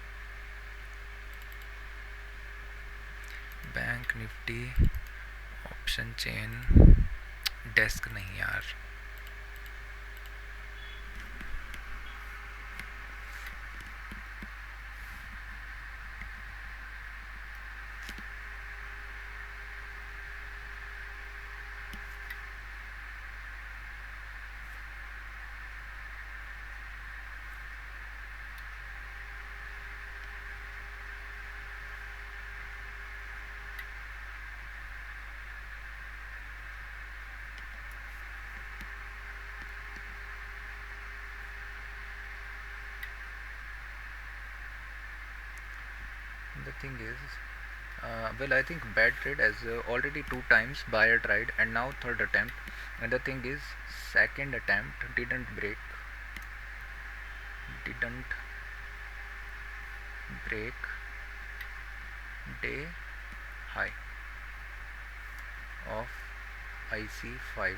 Bank Nifty option chain desk नहीं यार, The thing is, well, I think bad trade as already 2 times buyer tried and now third attempt, and the thing is second attempt didn't break day high of IC5,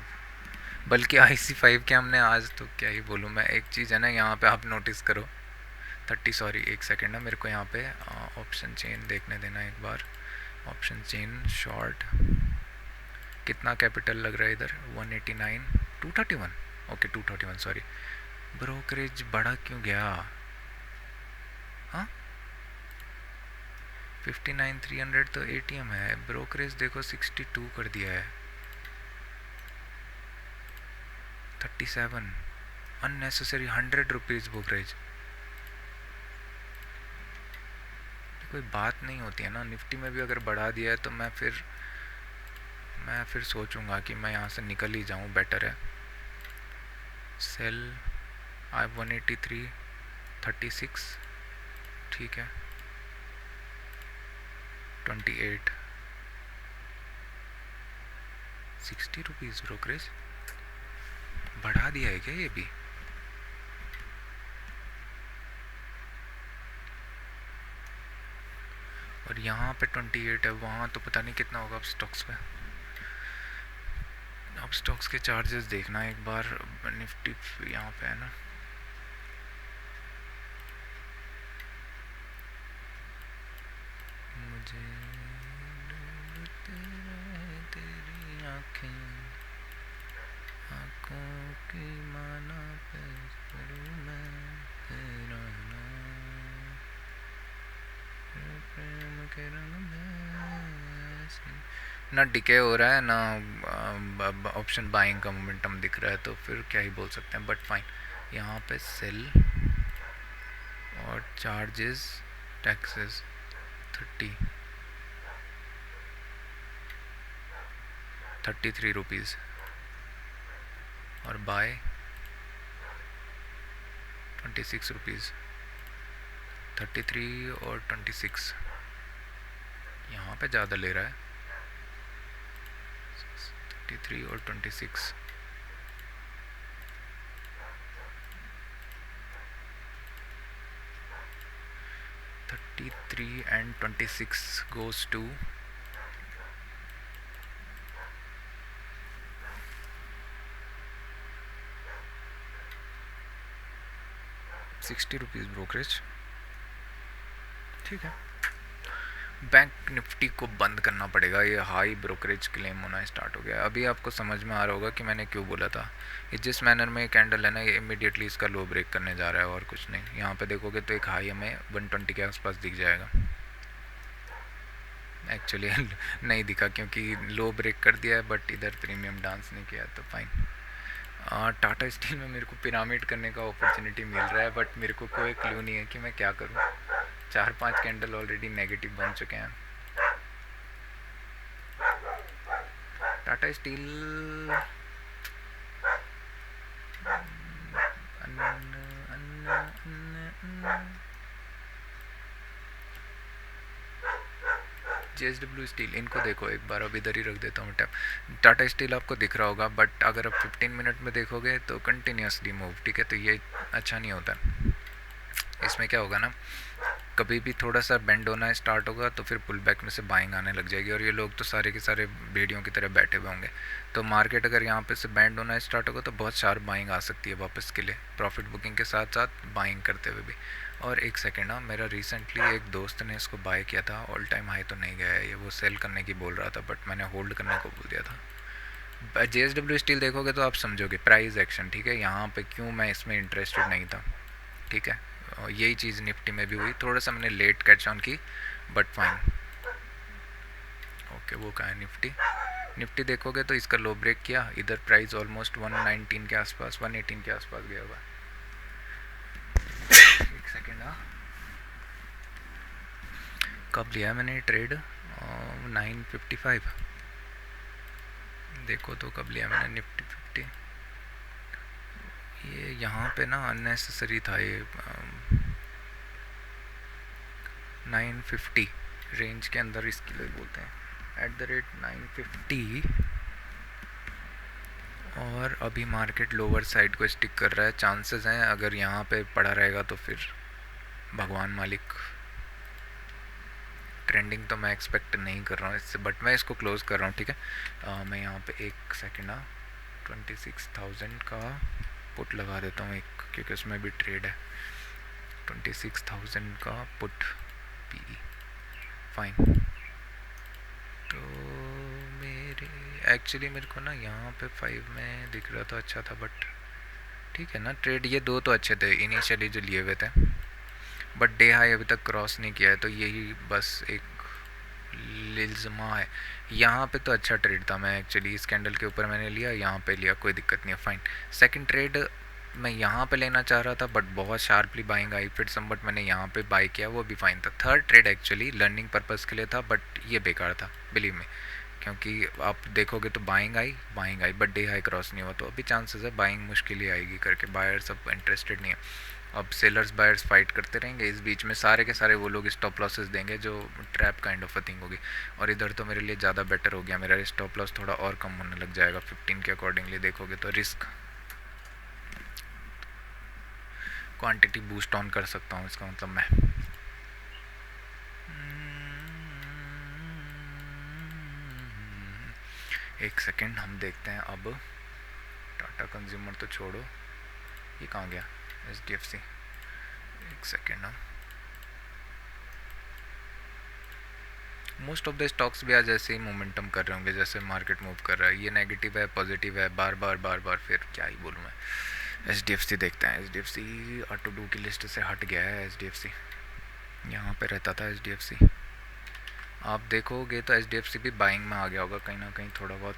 बल्कि IC5 के हमने आज तो क्या ही बोलूँ मैं। एक चीज़ है ना यहाँ पे आप नोटिस करो, 30 सॉरी एक सेकेंड ना, मेरे को यहाँ पे ऑप्शन चेन देखने देना एक बार। ऑप्शन चेन शॉर्ट कितना कैपिटल लग रहा है इधर, 189 231, ओके 231 सॉरी। ब्रोकरेज बढ़ा क्यों गया? हाँ 59,300 तो ATM है, ब्रोकरेज देखो 62 कर दिया है, 37 अननेसेसरी 100 रुपीज़ ब्रोकरेज। कोई बात नहीं होती है ना, निफ्टी में भी अगर बढ़ा दिया है तो मैं फिर सोचूंगा कि मैं यहाँ से निकल ही जाऊँ, बेटर है। सेल आई 183.36 ठीक है, 28 60 रुपीज़ ब्रोकरेज बढ़ा दिया है क्या ये भी? और यहाँ पे 28 है, वहाँ तो पता नहीं कितना होगा अब स्टॉक्स पे। अब स्टॉक्स के चार्जेस देखना एक बार, निफ्टी यहाँ पे है ना, मुझे तेरी आँखें आँखों की माना पे करूँ मैं तेरा नाम, प्रेम के रंग में ना डिके हो रहा है ना ऑप्शन बाइंग का मोमेंटम दिख रहा है, तो फिर क्या ही बोल सकते हैं, बट फाइन। यहाँ पे सेल और चार्जेस टैक्सेस 33 रुपीज़ और बाय 26 रुपीज़, 33 और 26 यहाँ पे ज़्यादा ले रहा है, 33 और 26 33 and 26 goes to 60 rupees brokerage, ठीक है। बैंक निफ्टी को बंद करना पड़ेगा, ये हाई ब्रोकरेज क्लेम होना स्टार्ट हो गया। अभी आपको समझ में आ रहा होगा कि मैंने क्यों बोला था। ये जिस मैनर में कैंडल है ना, ये इमीडिएटली इसका लो ब्रेक करने जा रहा है और कुछ नहीं। यहाँ पे देखोगे तो एक हाई हमें 120 के आसपास दिख जाएगा, एक्चुअली नहीं दिखा क्योंकि लो ब्रेक कर दिया है, बट इधर प्रीमियम डांस नहीं किया, तो फाइन। टाटा स्टील में मेरे को पिरामिड करने का अपॉर्चुनिटी मिल रहा है, बट मेरे को कोई क्लू नहीं है कि मैं क्या करूँ। 4-5 कैंडल ऑलरेडी नेगेटिव बन चुके हैं। टाटा स्टील JSW स्टील, इनको देखो एक बार, अब इधर ही रख देता हूँ टैप। टाटा स्टील आपको दिख रहा होगा, बट अगर आप 15 मिनट में देखोगे तो कंटिन्यूसली मूव, ठीक है, तो ये अच्छा नहीं होता। इसमें क्या होगा ना, कभी भी थोड़ा सा बेंड होना स्टार्ट होगा तो फिर पुल बैक में से बाइंग आने लग जाएगी, और ये लोग तो सारे के सारे भेड़ियों की तरह बैठे हुए होंगे। तो मार्केट अगर यहाँ पे से बेंड होना स्टार्ट होगा तो बहुत शार्प बाइंग आ सकती है वापस के लिए, प्रॉफिट बुकिंग के साथ साथ बाइंग करते हुए भी। और एक सेकेंड, मेरा रिसेंटली एक दोस्त ने इसको बाय किया था, ऑल टाइम हाई तो नहीं गया है ये, वो सेल करने की बोल रहा था, बट मैंने होल्ड करने को बोल दिया था। JSW स्टील देखोगे तो आप समझोगे प्राइस एक्शन, ठीक है, यहाँ पे क्यों मैं इसमें इंटरेस्टेड नहीं था, ठीक है। यही चीज़ निफ्टी में भी हुई, थोड़ा सा मैंने लेट कैच ऑन की, बट फाइन। ओके, वो कहाँ है निफ्टी देखोगे तो इसका लो ब्रेक किया, इधर प्राइस ऑलमोस्ट 119 के आसपास 118 के आसपास गया हुआ। एक सेकेंड, कब लिया मैंने ट्रेड, 9:55, देखो तो कब लिया मैंने निफ्टी 50। ये यहाँ पे ना अननेसेसरी था ये, 9:50 रेंज के अंदर इसके लिए बोलते हैं @950। और अभी मार्केट लोअर साइड को स्टिक कर रहा है, चांसेस हैं अगर यहाँ पे पड़ा रहेगा तो फिर भगवान मालिक। ट्रेंडिंग तो मैं एक्सपेक्ट नहीं कर रहा हूँ इससे, बट मैं इसको क्लोज़ कर रहा हूँ, ठीक है। मैं यहाँ पे एक सेकेंड 26,000 का पुट लगा देता हूँ एक, क्योंकि उसमें भी ट्रेड है। 26,000 का पुट पी, फाइन। तो मेरे एक्चुअली मेरे को ना यहाँ पे 5 में दिख रहा था, अच्छा था, बट ठीक है ना। ट्रेड ये दो तो अच्छे थे इनिशियली जो लिए हुए थे, बट डे हाई अभी तक क्रॉस नहीं किया है, तो यही बस एक लिल्ज़मा है। यहाँ पे तो अच्छा ट्रेड था, मैं एक्चुअली इस कैंडल के ऊपर मैंने लिया, यहाँ पे लिया, कोई दिक्कत नहीं है, फाइन। सेकंड ट्रेड मैं यहाँ पे लेना चाह रहा था, बट बहुत शार्पली बाइंग आई, फिर बट मैंने यहाँ पे बाई किया, वो भी फाइन था। Third trade actually learning purpose के लिए था, बट ये बेकार था बिलीव में, क्योंकि आप देखोगे तो buying I but day high cross नहीं हुआ, तो अभी चांसेस है बाइंग मुश्किल ही आएगी करके, बायर्स अब इंटरेस्टेड नहीं है। अब सेलर्स बायर्स फाइट करते रहेंगे, इस बीच में सारे के सारे वो लोग स्टॉप लॉसेस देंगे जो trap kind of a thing होगी। और इधर तो मेरे लिए ज़्यादा बेटर हो गया, मेरा स्टॉप लॉस थोड़ा और कम होने लग जाएगा 15 के अकॉर्डिंगली देखोगे तो। रिस्क क्वांटिटी बूस्ट ऑन कर सकता हूँ, इसका मतलब मैं। एक सेकेंड हम देखते हैं अब। टाटा कंज्यूमर तो छोड़ो, ये कहाँ गया, HDFC। एक second most of the stocks भी आज ऐसे ही मोमेंटम कर रहे होंगे जैसे मार्केट मूव कर रहा है। ये नेगेटिव है पॉजिटिव है, बार बार फिर क्या ही बोलूँ मैं। HDFC देखते हैं। HDFC ऑटो डू की लिस्ट से हट गया है। HDFC यहाँ पे रहता था HDFC, आप देखोगे तो HDFC भी बाइंग में आ गया होगा कहीं ना कहीं, थोड़ा बहुत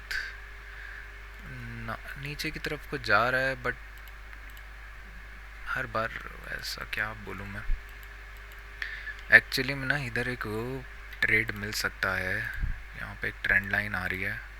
नीचे की तरफ को जा रहा है, बट हर बार ऐसा क्या बोलूँ मैं। एक्चुअली में ना इधर एक ट्रेड मिल सकता है, यहाँ पे एक ट्रेंड लाइन आ रही है।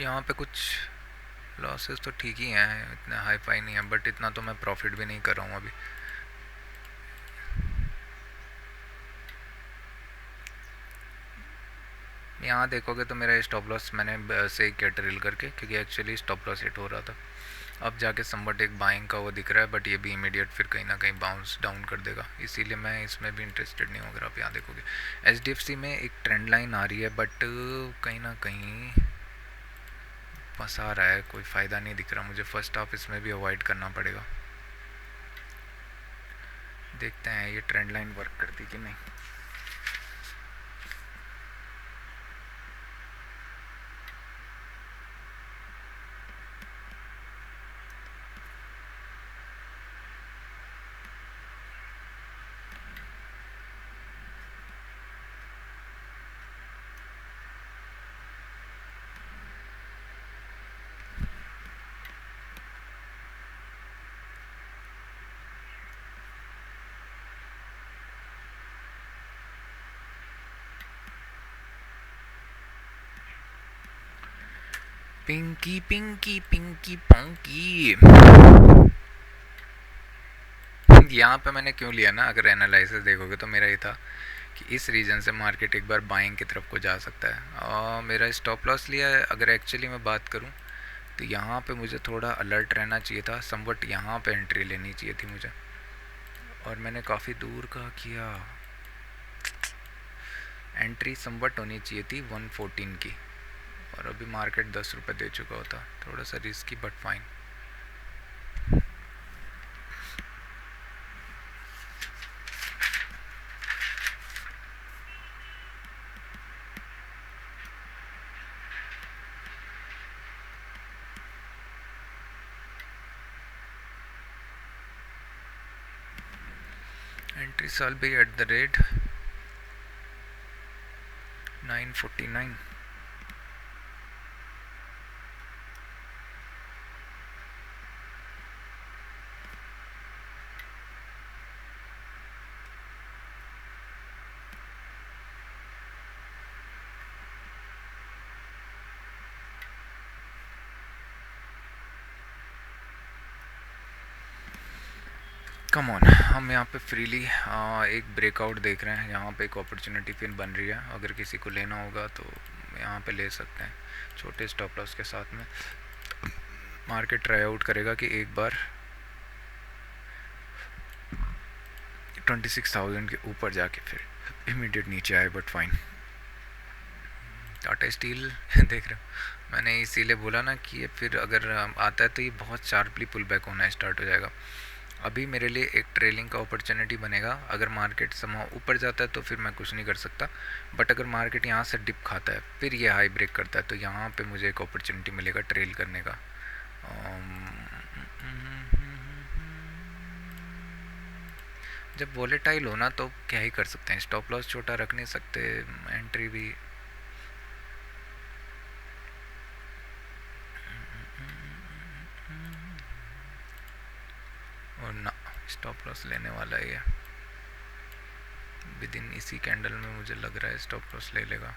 यहाँ पे कुछ लॉसेस तो ठीक ही हैं, इतने हाई फाई नहीं है, बट इतना तो मैं प्रॉफिट भी नहीं कर रहा हूँ अभी। यहाँ देखोगे तो मेरा स्टॉप लॉस मैंने से किया ड्रिल करके, क्योंकि एक्चुअली स्टॉप लॉस हिट हो रहा था। अब जाके समवट एक बाइंग का वो दिख रहा है, बट ये भी इमीडिएट फिर कहीं ना कहीं बाउंस डाउन कर देगा, इसीलिए मैं इसमें भी इंटरेस्टेड नहीं हूँ। अगर आप यहाँ देखोगे HDFC में एक ट्रेंड लाइन आ रही है, बट कहीं ना कहीं फंसा रहा है, कोई फ़ायदा नहीं दिख रहा मुझे। फर्स्ट हाफ इसमें भी अवॉइड करना पड़ेगा। देखते हैं ये ट्रेंड लाइन वर्क करती कि नहीं। पिंकी पिंकी पिंकी पोंकी। यहाँ पे मैंने क्यों लिया ना, अगर एनालिसिस देखोगे तो मेरा ये था कि इस रीजन से मार्केट एक बार बाइंग की तरफ को जा सकता है, और मेरा स्टॉप लॉस लिया है। अगर एक्चुअली मैं बात करूँ तो यहाँ पे मुझे थोड़ा अलर्ट रहना चाहिए था, समवट यहाँ पे एंट्री लेनी चाहिए थी मुझे, और मैंने काफ़ी दूर का किया। एंट्री समवट होनी चाहिए थी 114 की, और अभी मार्केट 10 रुपये दे चुका होता। थोड़ा सा रिस्की बट फाइन। एंट्री साल भी @949। कम ऑन, हम यहाँ पे फ्रीली एक ब्रेकआउट देख रहे हैं, यहाँ पे एक अपॉर्चुनिटी फिर बन रही है, अगर किसी को लेना होगा तो यहाँ पे ले सकते हैं छोटे स्टॉप लॉस के साथ में। मार्केट ट्राई आउट करेगा कि एक बार 26,000 के ऊपर जाके फिर इमीडिएट नीचे आए, बट फाइन। टाटा स्टील देख रहे हो, मैंने इसीलिए बोला ना कि ये फिर अगर आता है तो ये बहुत शार्पली पुल बैक होना स्टार्ट हो जाएगा। अभी मेरे लिए एक ट्रेलिंग का अपॉर्चुनिटी बनेगा, अगर मार्केट समहाउ ऊपर जाता है तो फिर मैं कुछ नहीं कर सकता, बट अगर मार्केट यहाँ से डिप खाता है फिर ये हाई ब्रेक करता है तो यहाँ पे मुझे एक अपॉर्चुनिटी मिलेगा ट्रेल करने का। जब वोलेटाइल हो ना तो क्या ही कर सकते हैं, स्टॉप लॉस छोटा रख नहीं सकते, एंट्री भी। और ना स्टॉप लॉस लेने वाला है ये, विद इन इसी कैंडल में मुझे लग रहा है स्टॉप लॉस ले लेगा।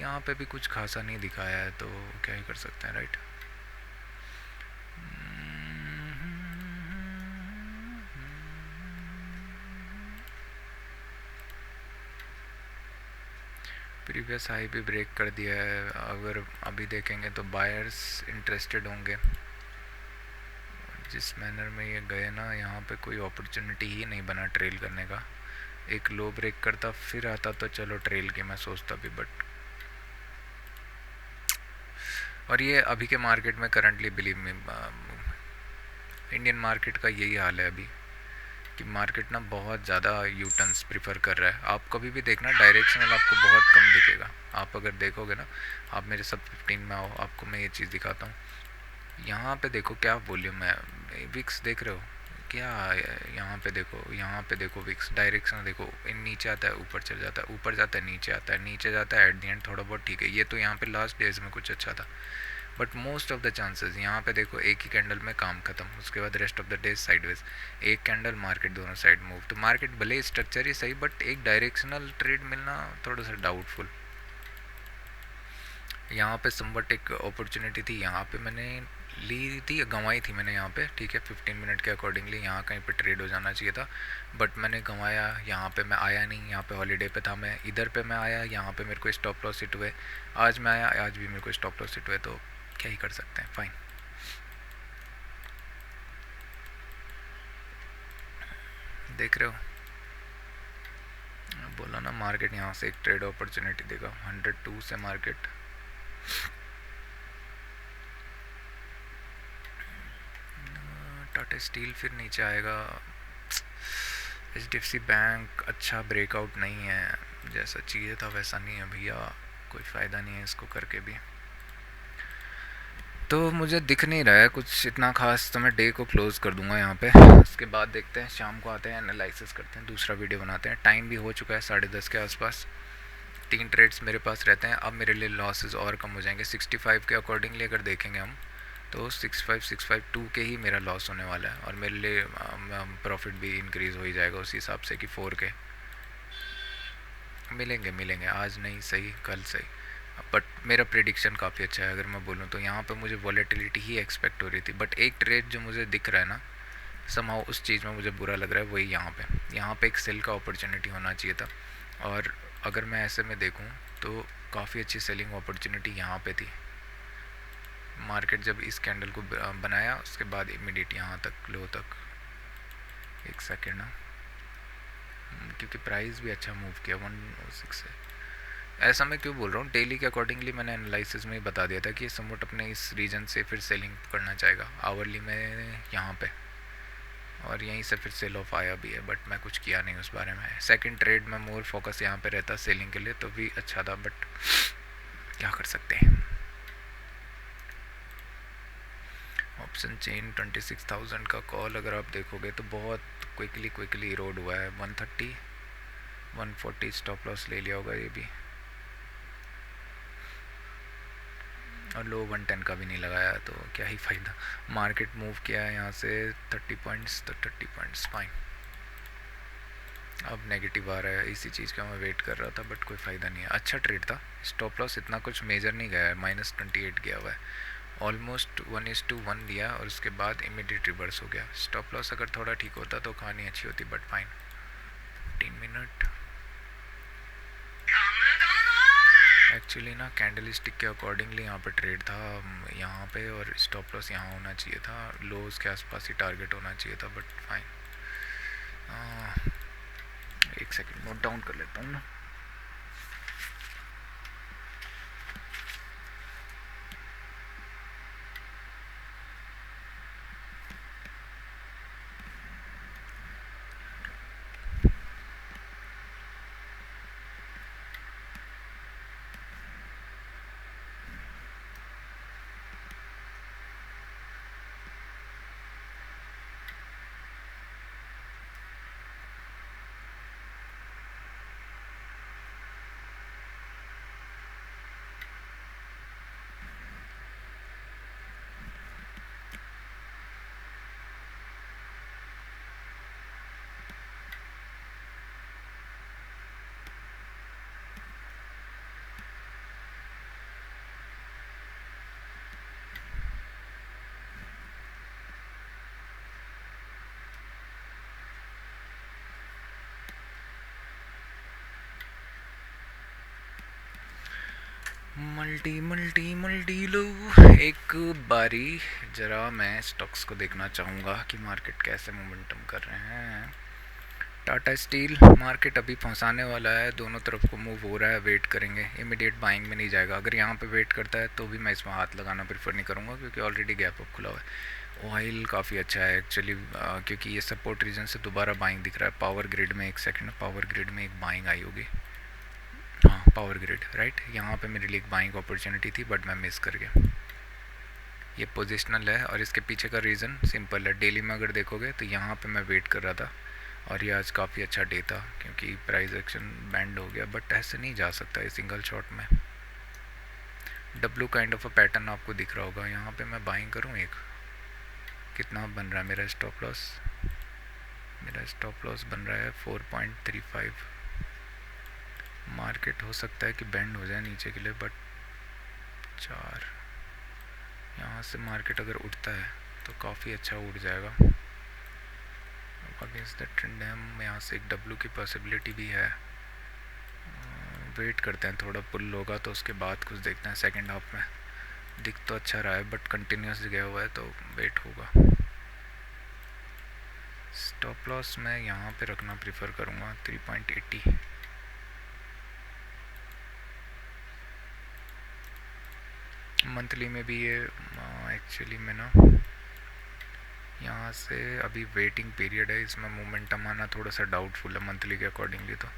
यहाँ पे भी कुछ खासा नहीं दिखाया है तो क्या ही कर सकते हैं, राइट। प्रीवियस हाई भी ब्रेक कर दिया है, अगर अभी देखेंगे तो बायर्स इंटरेस्टेड होंगे। जिस मैनर में ये गए ना, यहाँ पे कोई अपॉर्चुनिटी ही नहीं बना ट्रेल करने का। एक लो ब्रेक करता फिर आता तो चलो ट्रेल की मैं सोचता भी, बट और ये अभी के मार्केट में करंटली बिलीव में इंडियन मार्केट का यही हाल है अभी कि मार्केट ना बहुत ज़्यादा यू टर्न्स प्रीफर कर रहा है। आप कभी भी देखना डायरेक्शनल आपको बहुत कम दिखेगा, आप अगर देखोगे ना, आप मेरे सब 15 में आओ, आपको मैं ये चीज़ दिखाता हूँ। यहाँ पे देखो क्या वॉल्यूम है, विक्स देख रहे हो क्या, यहाँ पे देखो, यहाँ पे देखो विक्स डायरेक्शन देखो, इन नीचे आता है ऊपर चल जाता है, ऊपर जाता है नीचे आता है, नीचे जाता है, एट दी एंड थोड़ा बहुत ठीक है। ये तो यहाँ पे लास्ट डेज में कुछ अच्छा था, but most of the chances यहाँ पे देखो एक ही कैंडल में काम खत्म, उसके बाद rest of the days sideways, एक कैंडल मार्केट दोनों साइड मूव। तो मार्केट भले स्ट्रक्चर ही सही, बट एक डायरेक्शनल ट्रेड मिलना थोड़ा सा डाउटफुल। यहाँ पे समवट एक अपॉर्चुनिटी थी, यहाँ पे मैंने ली थी, गंवाई थी मैंने यहाँ पे, ठीक है 15 मिनट के अकॉर्डिंगली यहाँ कहीं पे ट्रेड हो जाना चाहिए था, बट मैंने गंवाया। यहाँ पे मैं आया नहीं, यहाँ पे हॉलीडे पे था मैं, इधर पे मैं आया, यहाँ पे मेरे को स्टॉप लॉस हिट हुए। आज मैं आया, आज भी मेरे को स्टॉप लॉस हिट हुए, तो क्या ही कर सकते हैं, फाइन। देख रहे हो, बोला ना मार्केट यहाँ से एक ट्रेड अपॉर्चुनिटी देगा। 102 से मार्केट टाटा स्टील फिर नीचे आएगा। HDFC बैंक अच्छा ब्रेकआउट नहीं है, जैसा चाहिए था वैसा नहीं है भैया, कोई फ़ायदा नहीं है इसको करके भी। तो मुझे दिख नहीं रहा है कुछ इतना खास, तो मैं डे को क्लोज़ कर दूंगा यहाँ पे। उसके बाद देखते हैं, शाम को आते हैं, एनालिसिस करते हैं, दूसरा वीडियो बनाते हैं। टाइम भी हो चुका है 10:30 के आसपास, 3 ट्रेड्स मेरे पास रहते हैं। अब मेरे लिए लॉसेस और कम हो जाएंगे। 65 के अकॉर्डिंगली अगर देखेंगे हम तो 65652 के ही मेरा लॉस होने वाला है, और मेरे लिए प्रॉफिट भी इंक्रीज़ हो ही जाएगा उस हिसाब से कि 4 के मिलेंगे आज नहीं सही कल सही, बट मेरा प्रेडिक्शन काफ़ी अच्छा है। अगर मैं बोलूँ तो यहाँ पे मुझे वॉलेटिलिटी ही एक्सपेक्ट हो रही थी, बट एक ट्रेड जो मुझे दिख रहा है ना समहाउ, उस चीज़ में मुझे बुरा लग रहा है, वही यहाँ पे एक सेल का अपॉर्चुनिटी होना चाहिए था। और अगर मैं ऐसे में देखूँ तो काफ़ी अच्छी सेलिंग अपॉर्चुनिटी यहाँ पे थी। मार्केट जब इस कैंडल को बनाया उसके बाद इमीडिएट यहाँ तक लो तक, एक सेकेंड ना, क्योंकि प्राइस भी अच्छा मूव किया 106 से। ऐसा मैं क्यों बोल रहा हूँ, डेली के अकॉर्डिंगली मैंने एनालिसिस में ही बता दिया था कि समवट अपने इस रीजन से फिर सेलिंग करना चाहेगा। आवरली में यहाँ पे, और यहीं से फिर सेल ऑफ आया भी है, बट मैं कुछ किया नहीं उस बारे में। सेकंड ट्रेड में मोर फोकस यहाँ पे रहता सेलिंग के लिए, तो भी अच्छा था, बट क्या कर सकते हैं। ऑप्शन चेन 26,000 का कॉल अगर आप देखोगे तो बहुत क्विकली इरोड हुआ है। 130 140 स्टॉप लॉस ले लिया होगा ये भी, और लो 110 का भी नहीं लगाया, तो क्या ही फ़ायदा। मार्केट मूव किया है यहाँ से 30 पॉइंट्स, तो 30 पॉइंट्स फाइन। अब नेगेटिव आ रहा है, इसी चीज़ का मैं वेट कर रहा था, बट कोई फ़ायदा नहीं है। अच्छा ट्रेड था, स्टॉप लॉस इतना कुछ मेजर नहीं गया है, -28 गया हुआ है। ऑलमोस्ट 1:1 दिया और उसके बाद इमीडिएट रिवर्स हो गया। स्टॉप लॉस अगर थोड़ा ठीक होता तो कहानी अच्छी होती, बट फाइन। 15 मिनट एक्चुअली ना कैंडल स्टिक के अकॉर्डिंगली यहाँ पे ट्रेड था यहाँ पे, और स्टॉप लॉस यहाँ होना चाहिए था, लोज के आसपास ही टारगेट होना चाहिए था, बट फाइन। एक सेकंड नोट डाउन कर लेता हूँ ना। मल्टी मल्टी मल्टी लो एक बारी ज़रा मैं स्टॉक्स को देखना चाहूँगा कि मार्केट कैसे मोमेंटम कर रहे हैं। टाटा स्टील मार्केट अभी फंसाने वाला है, दोनों तरफ को मूव हो रहा है, वेट करेंगे, इमीडिएट बाइंग में नहीं जाएगा। अगर यहाँ पे वेट करता है तो भी मैं इसमें हाथ लगाना प्रेफर नहीं करूँगा, क्योंकि ऑलरेडी गैप अप खुला हुआ है। ऑयल काफ़ी अच्छा है एक्चुअली, क्योंकि ये सपोर्ट रीजन से दोबारा बाइंग दिख रहा है। पावर ग्रिड में एक सेकंड, पावर ग्रिड में एक बाइंग आई होगी, हाँ पावर ग्रिड राइट, यहाँ पे मेरे लिए एक बाइंग अपॉर्चुनिटी थी बट मैं मिस कर गया। ये पोजिशनल है और इसके पीछे का रीज़न सिंपल है। डेली में अगर देखोगे तो यहाँ पे मैं वेट कर रहा था और ये आज काफ़ी अच्छा डे था, क्योंकि प्राइस एक्शन बैंड हो गया, बट ऐसे नहीं जा सकता ये सिंगल शॉट में। W kind of a pattern आपको दिख रहा होगा। यहाँ पे मैं बाइंग करूँ एक, कितना बन रहा है मेरा स्टॉप लॉस? मेरा स्टॉप लॉस बन रहा है 4.35। मार्केट हो सकता है कि बैंड हो जाए नीचे के लिए, बट 4 यहाँ से मार्केट अगर उठता है तो काफ़ी अच्छा उठ जाएगा। अगेंस्ट द ट्रेंड है, हम यहाँ से एक डब्लू की पॉसिबिलिटी भी है। वेट करते हैं, थोड़ा पुल होगा तो उसके बाद कुछ देखते हैं। सेकंड हाफ में दिख तो अच्छा रहा है बट कंटिन्यूस गया हुआ है, तो वेट होगा। स्टॉप लॉस मैं यहाँ पे रखना प्रीफर करूँगा 3.80। मंथली में भी ये एक्चुअली में ना यहाँ से अभी वेटिंग पीरियड है, इसमें मोमेंटम आना थोड़ा सा डाउटफुल है मंथली के अकॉर्डिंगली। तो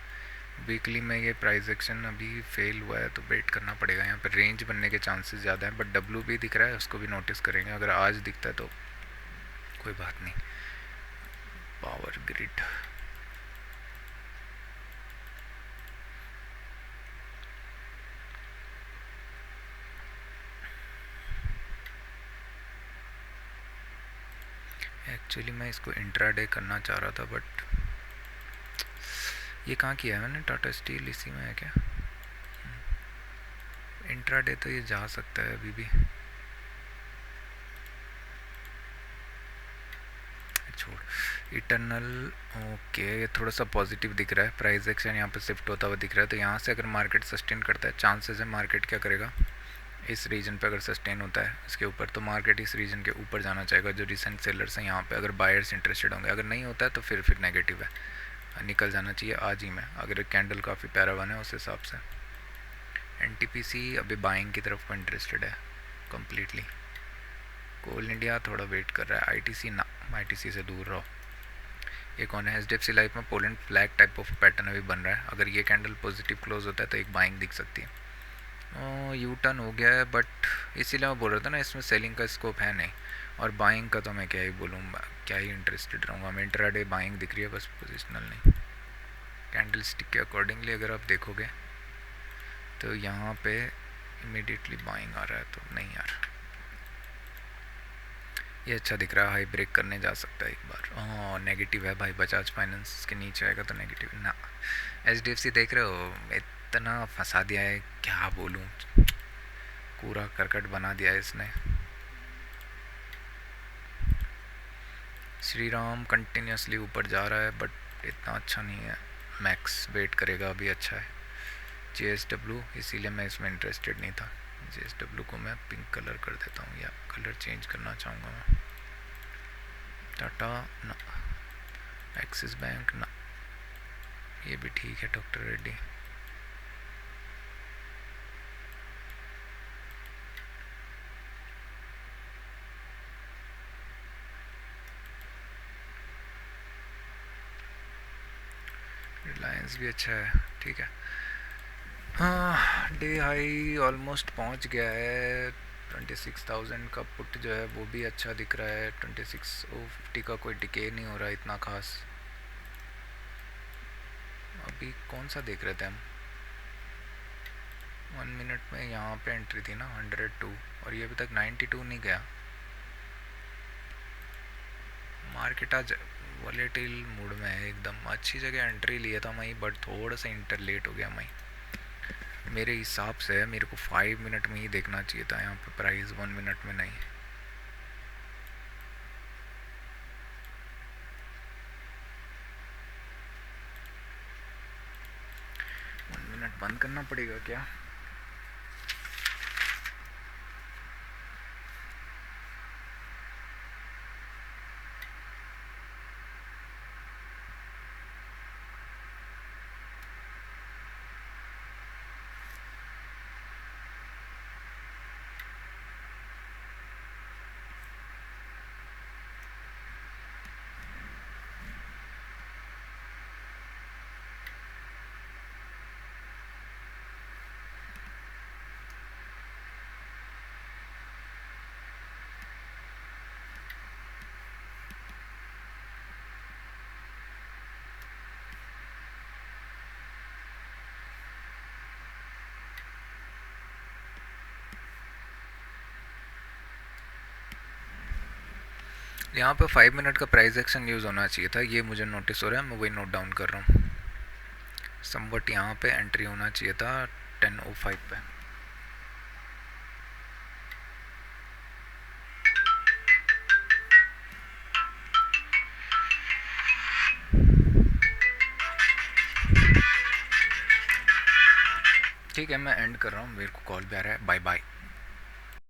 वीकली में ये प्राइस एक्शन अभी फेल हुआ है तो वेट करना पड़ेगा। यहाँ पर रेंज बनने के चांसेस ज़्यादा हैं, बट डब्लू भी दिख रहा है, उसको भी नोटिस करेंगे। अगर आज दिखता है तो कोई बात नहीं। पावर ग्रिड एक्चुअली मैं इसको इंट्राडे करना चाह रहा था, बट ये कहाँ किया है मैंने? टाटा स्टील इसी में है क्या? इंट्राडे तो ये जा सकता है अभी भी, छोड़। इटर्नल ओके, ये थोड़ा सा पॉजिटिव दिख रहा है। प्राइस एक्शन यहाँ पे शिफ्ट होता हुआ दिख रहा है, तो यहाँ से अगर मार्केट सस्टेन करता है, चांसेस है मार्केट क्या करेगा, इस रीजन पे अगर सस्टेन होता है इसके ऊपर, तो मार्केट इस रीजन के ऊपर जाना चाहेगा। जो रिसेंट सेलर्स हैं यहाँ पे, अगर बायर्स इंटरेस्टेड होंगे, अगर नहीं होता है तो फिर नेगेटिव है, निकल जाना चाहिए आज ही में। अगर कैंडल काफ़ी प्यारा बना है उस हिसाब से। एनटीपीसी अभी बाइंग की तरफ को इंटरेस्टेड है कम्प्लीटली। कोल इंडिया थोड़ा वेट कर रहा है। आईटीसी ना, आईटीसी से दूर रहो। ये कौन है? एचडीएफसी लाइफ में Poland flag type of pattern अभी बन रहा है। अगर ये कैंडल पॉजिटिव क्लोज होता है तो एक बाइंग दिख सकती है। यू टर्न हो गया है, बट इसीलिए मैं बोल रहा था ना, इसमें सेलिंग का स्कोप है नहीं, और बाइंग का तो मैं क्या ही बोलूँ, क्या ही इंटरेस्टेड रहूँगा मैं। इंट्राडे बाइंग दिख रही है बस, पोजिशनल नहीं। कैंडल स्टिक के अकॉर्डिंगली अगर आप देखोगे तो यहाँ पे इमीडिएटली बाइंग आ रहा है, तो नहीं यार ये अच्छा दिख रहा है। हाई ब्रेक करने जा सकता है एक बार। नेगेटिव है भाई, बजाज फाइनेंस के नीचे आएगा तो नेगेटिव ना। एचडीएफसी देख रहे हो, इतना फंसा दिया है, क्या बोलूँ, कूड़ा करकट बना दिया है इसने। श्री राम कंटिन्यूसली ऊपर जा रहा है बट इतना अच्छा नहीं है, मैक्स वेट करेगा अभी, अच्छा है। JSW इसीलिए मैं इसमें इंटरेस्टेड नहीं था। JSW को मैं पिंक कलर कर देता हूँ, या कलर चेंज करना चाहूँगा मैं। टाटा ना, एक्सिस बैंक ना, ये भी ठीक है। डॉक्टर रेड्डी, रिलायंस भी अच्छा है, ठीक है। हाँ, डे हाई ऑलमोस्ट पहुंच गया है। 26,000 का पुट जो है वो भी अच्छा दिख रहा है। 26,050 का कोई डिके नहीं हो रहा इतना खास। अभी कौन सा देख रहे थे हम? 1 मिनट में यहाँ पे एंट्री थी ना 102, और ये अभी तक 92 नहीं गया। मार्केट आज वॉलेटिल मूड में है एकदम। अच्छी जगह एंट्री लिया था मैं, बट थोड़ा सा इंटरलेट हो गया मैं। मेरे हिसाब से मेरे को 5 मिनट में ही देखना चाहिए था यहाँ पे प्राइस, 1 मिनट में नहीं। मिनट बंद करना पड़ेगा क्या? यहाँ पे 5 मिनट का प्राइस एक्शन यूज़ होना चाहिए था, ये मुझे नोटिस हो रहा है, मैं वही नोट डाउन कर रहा हूँ। समवट यहाँ पे एंट्री होना चाहिए था 10:05 पे। ठीक है, मैं एंड कर रहा हूँ, मेरे को कॉल भी आ रहा है। Bye bye.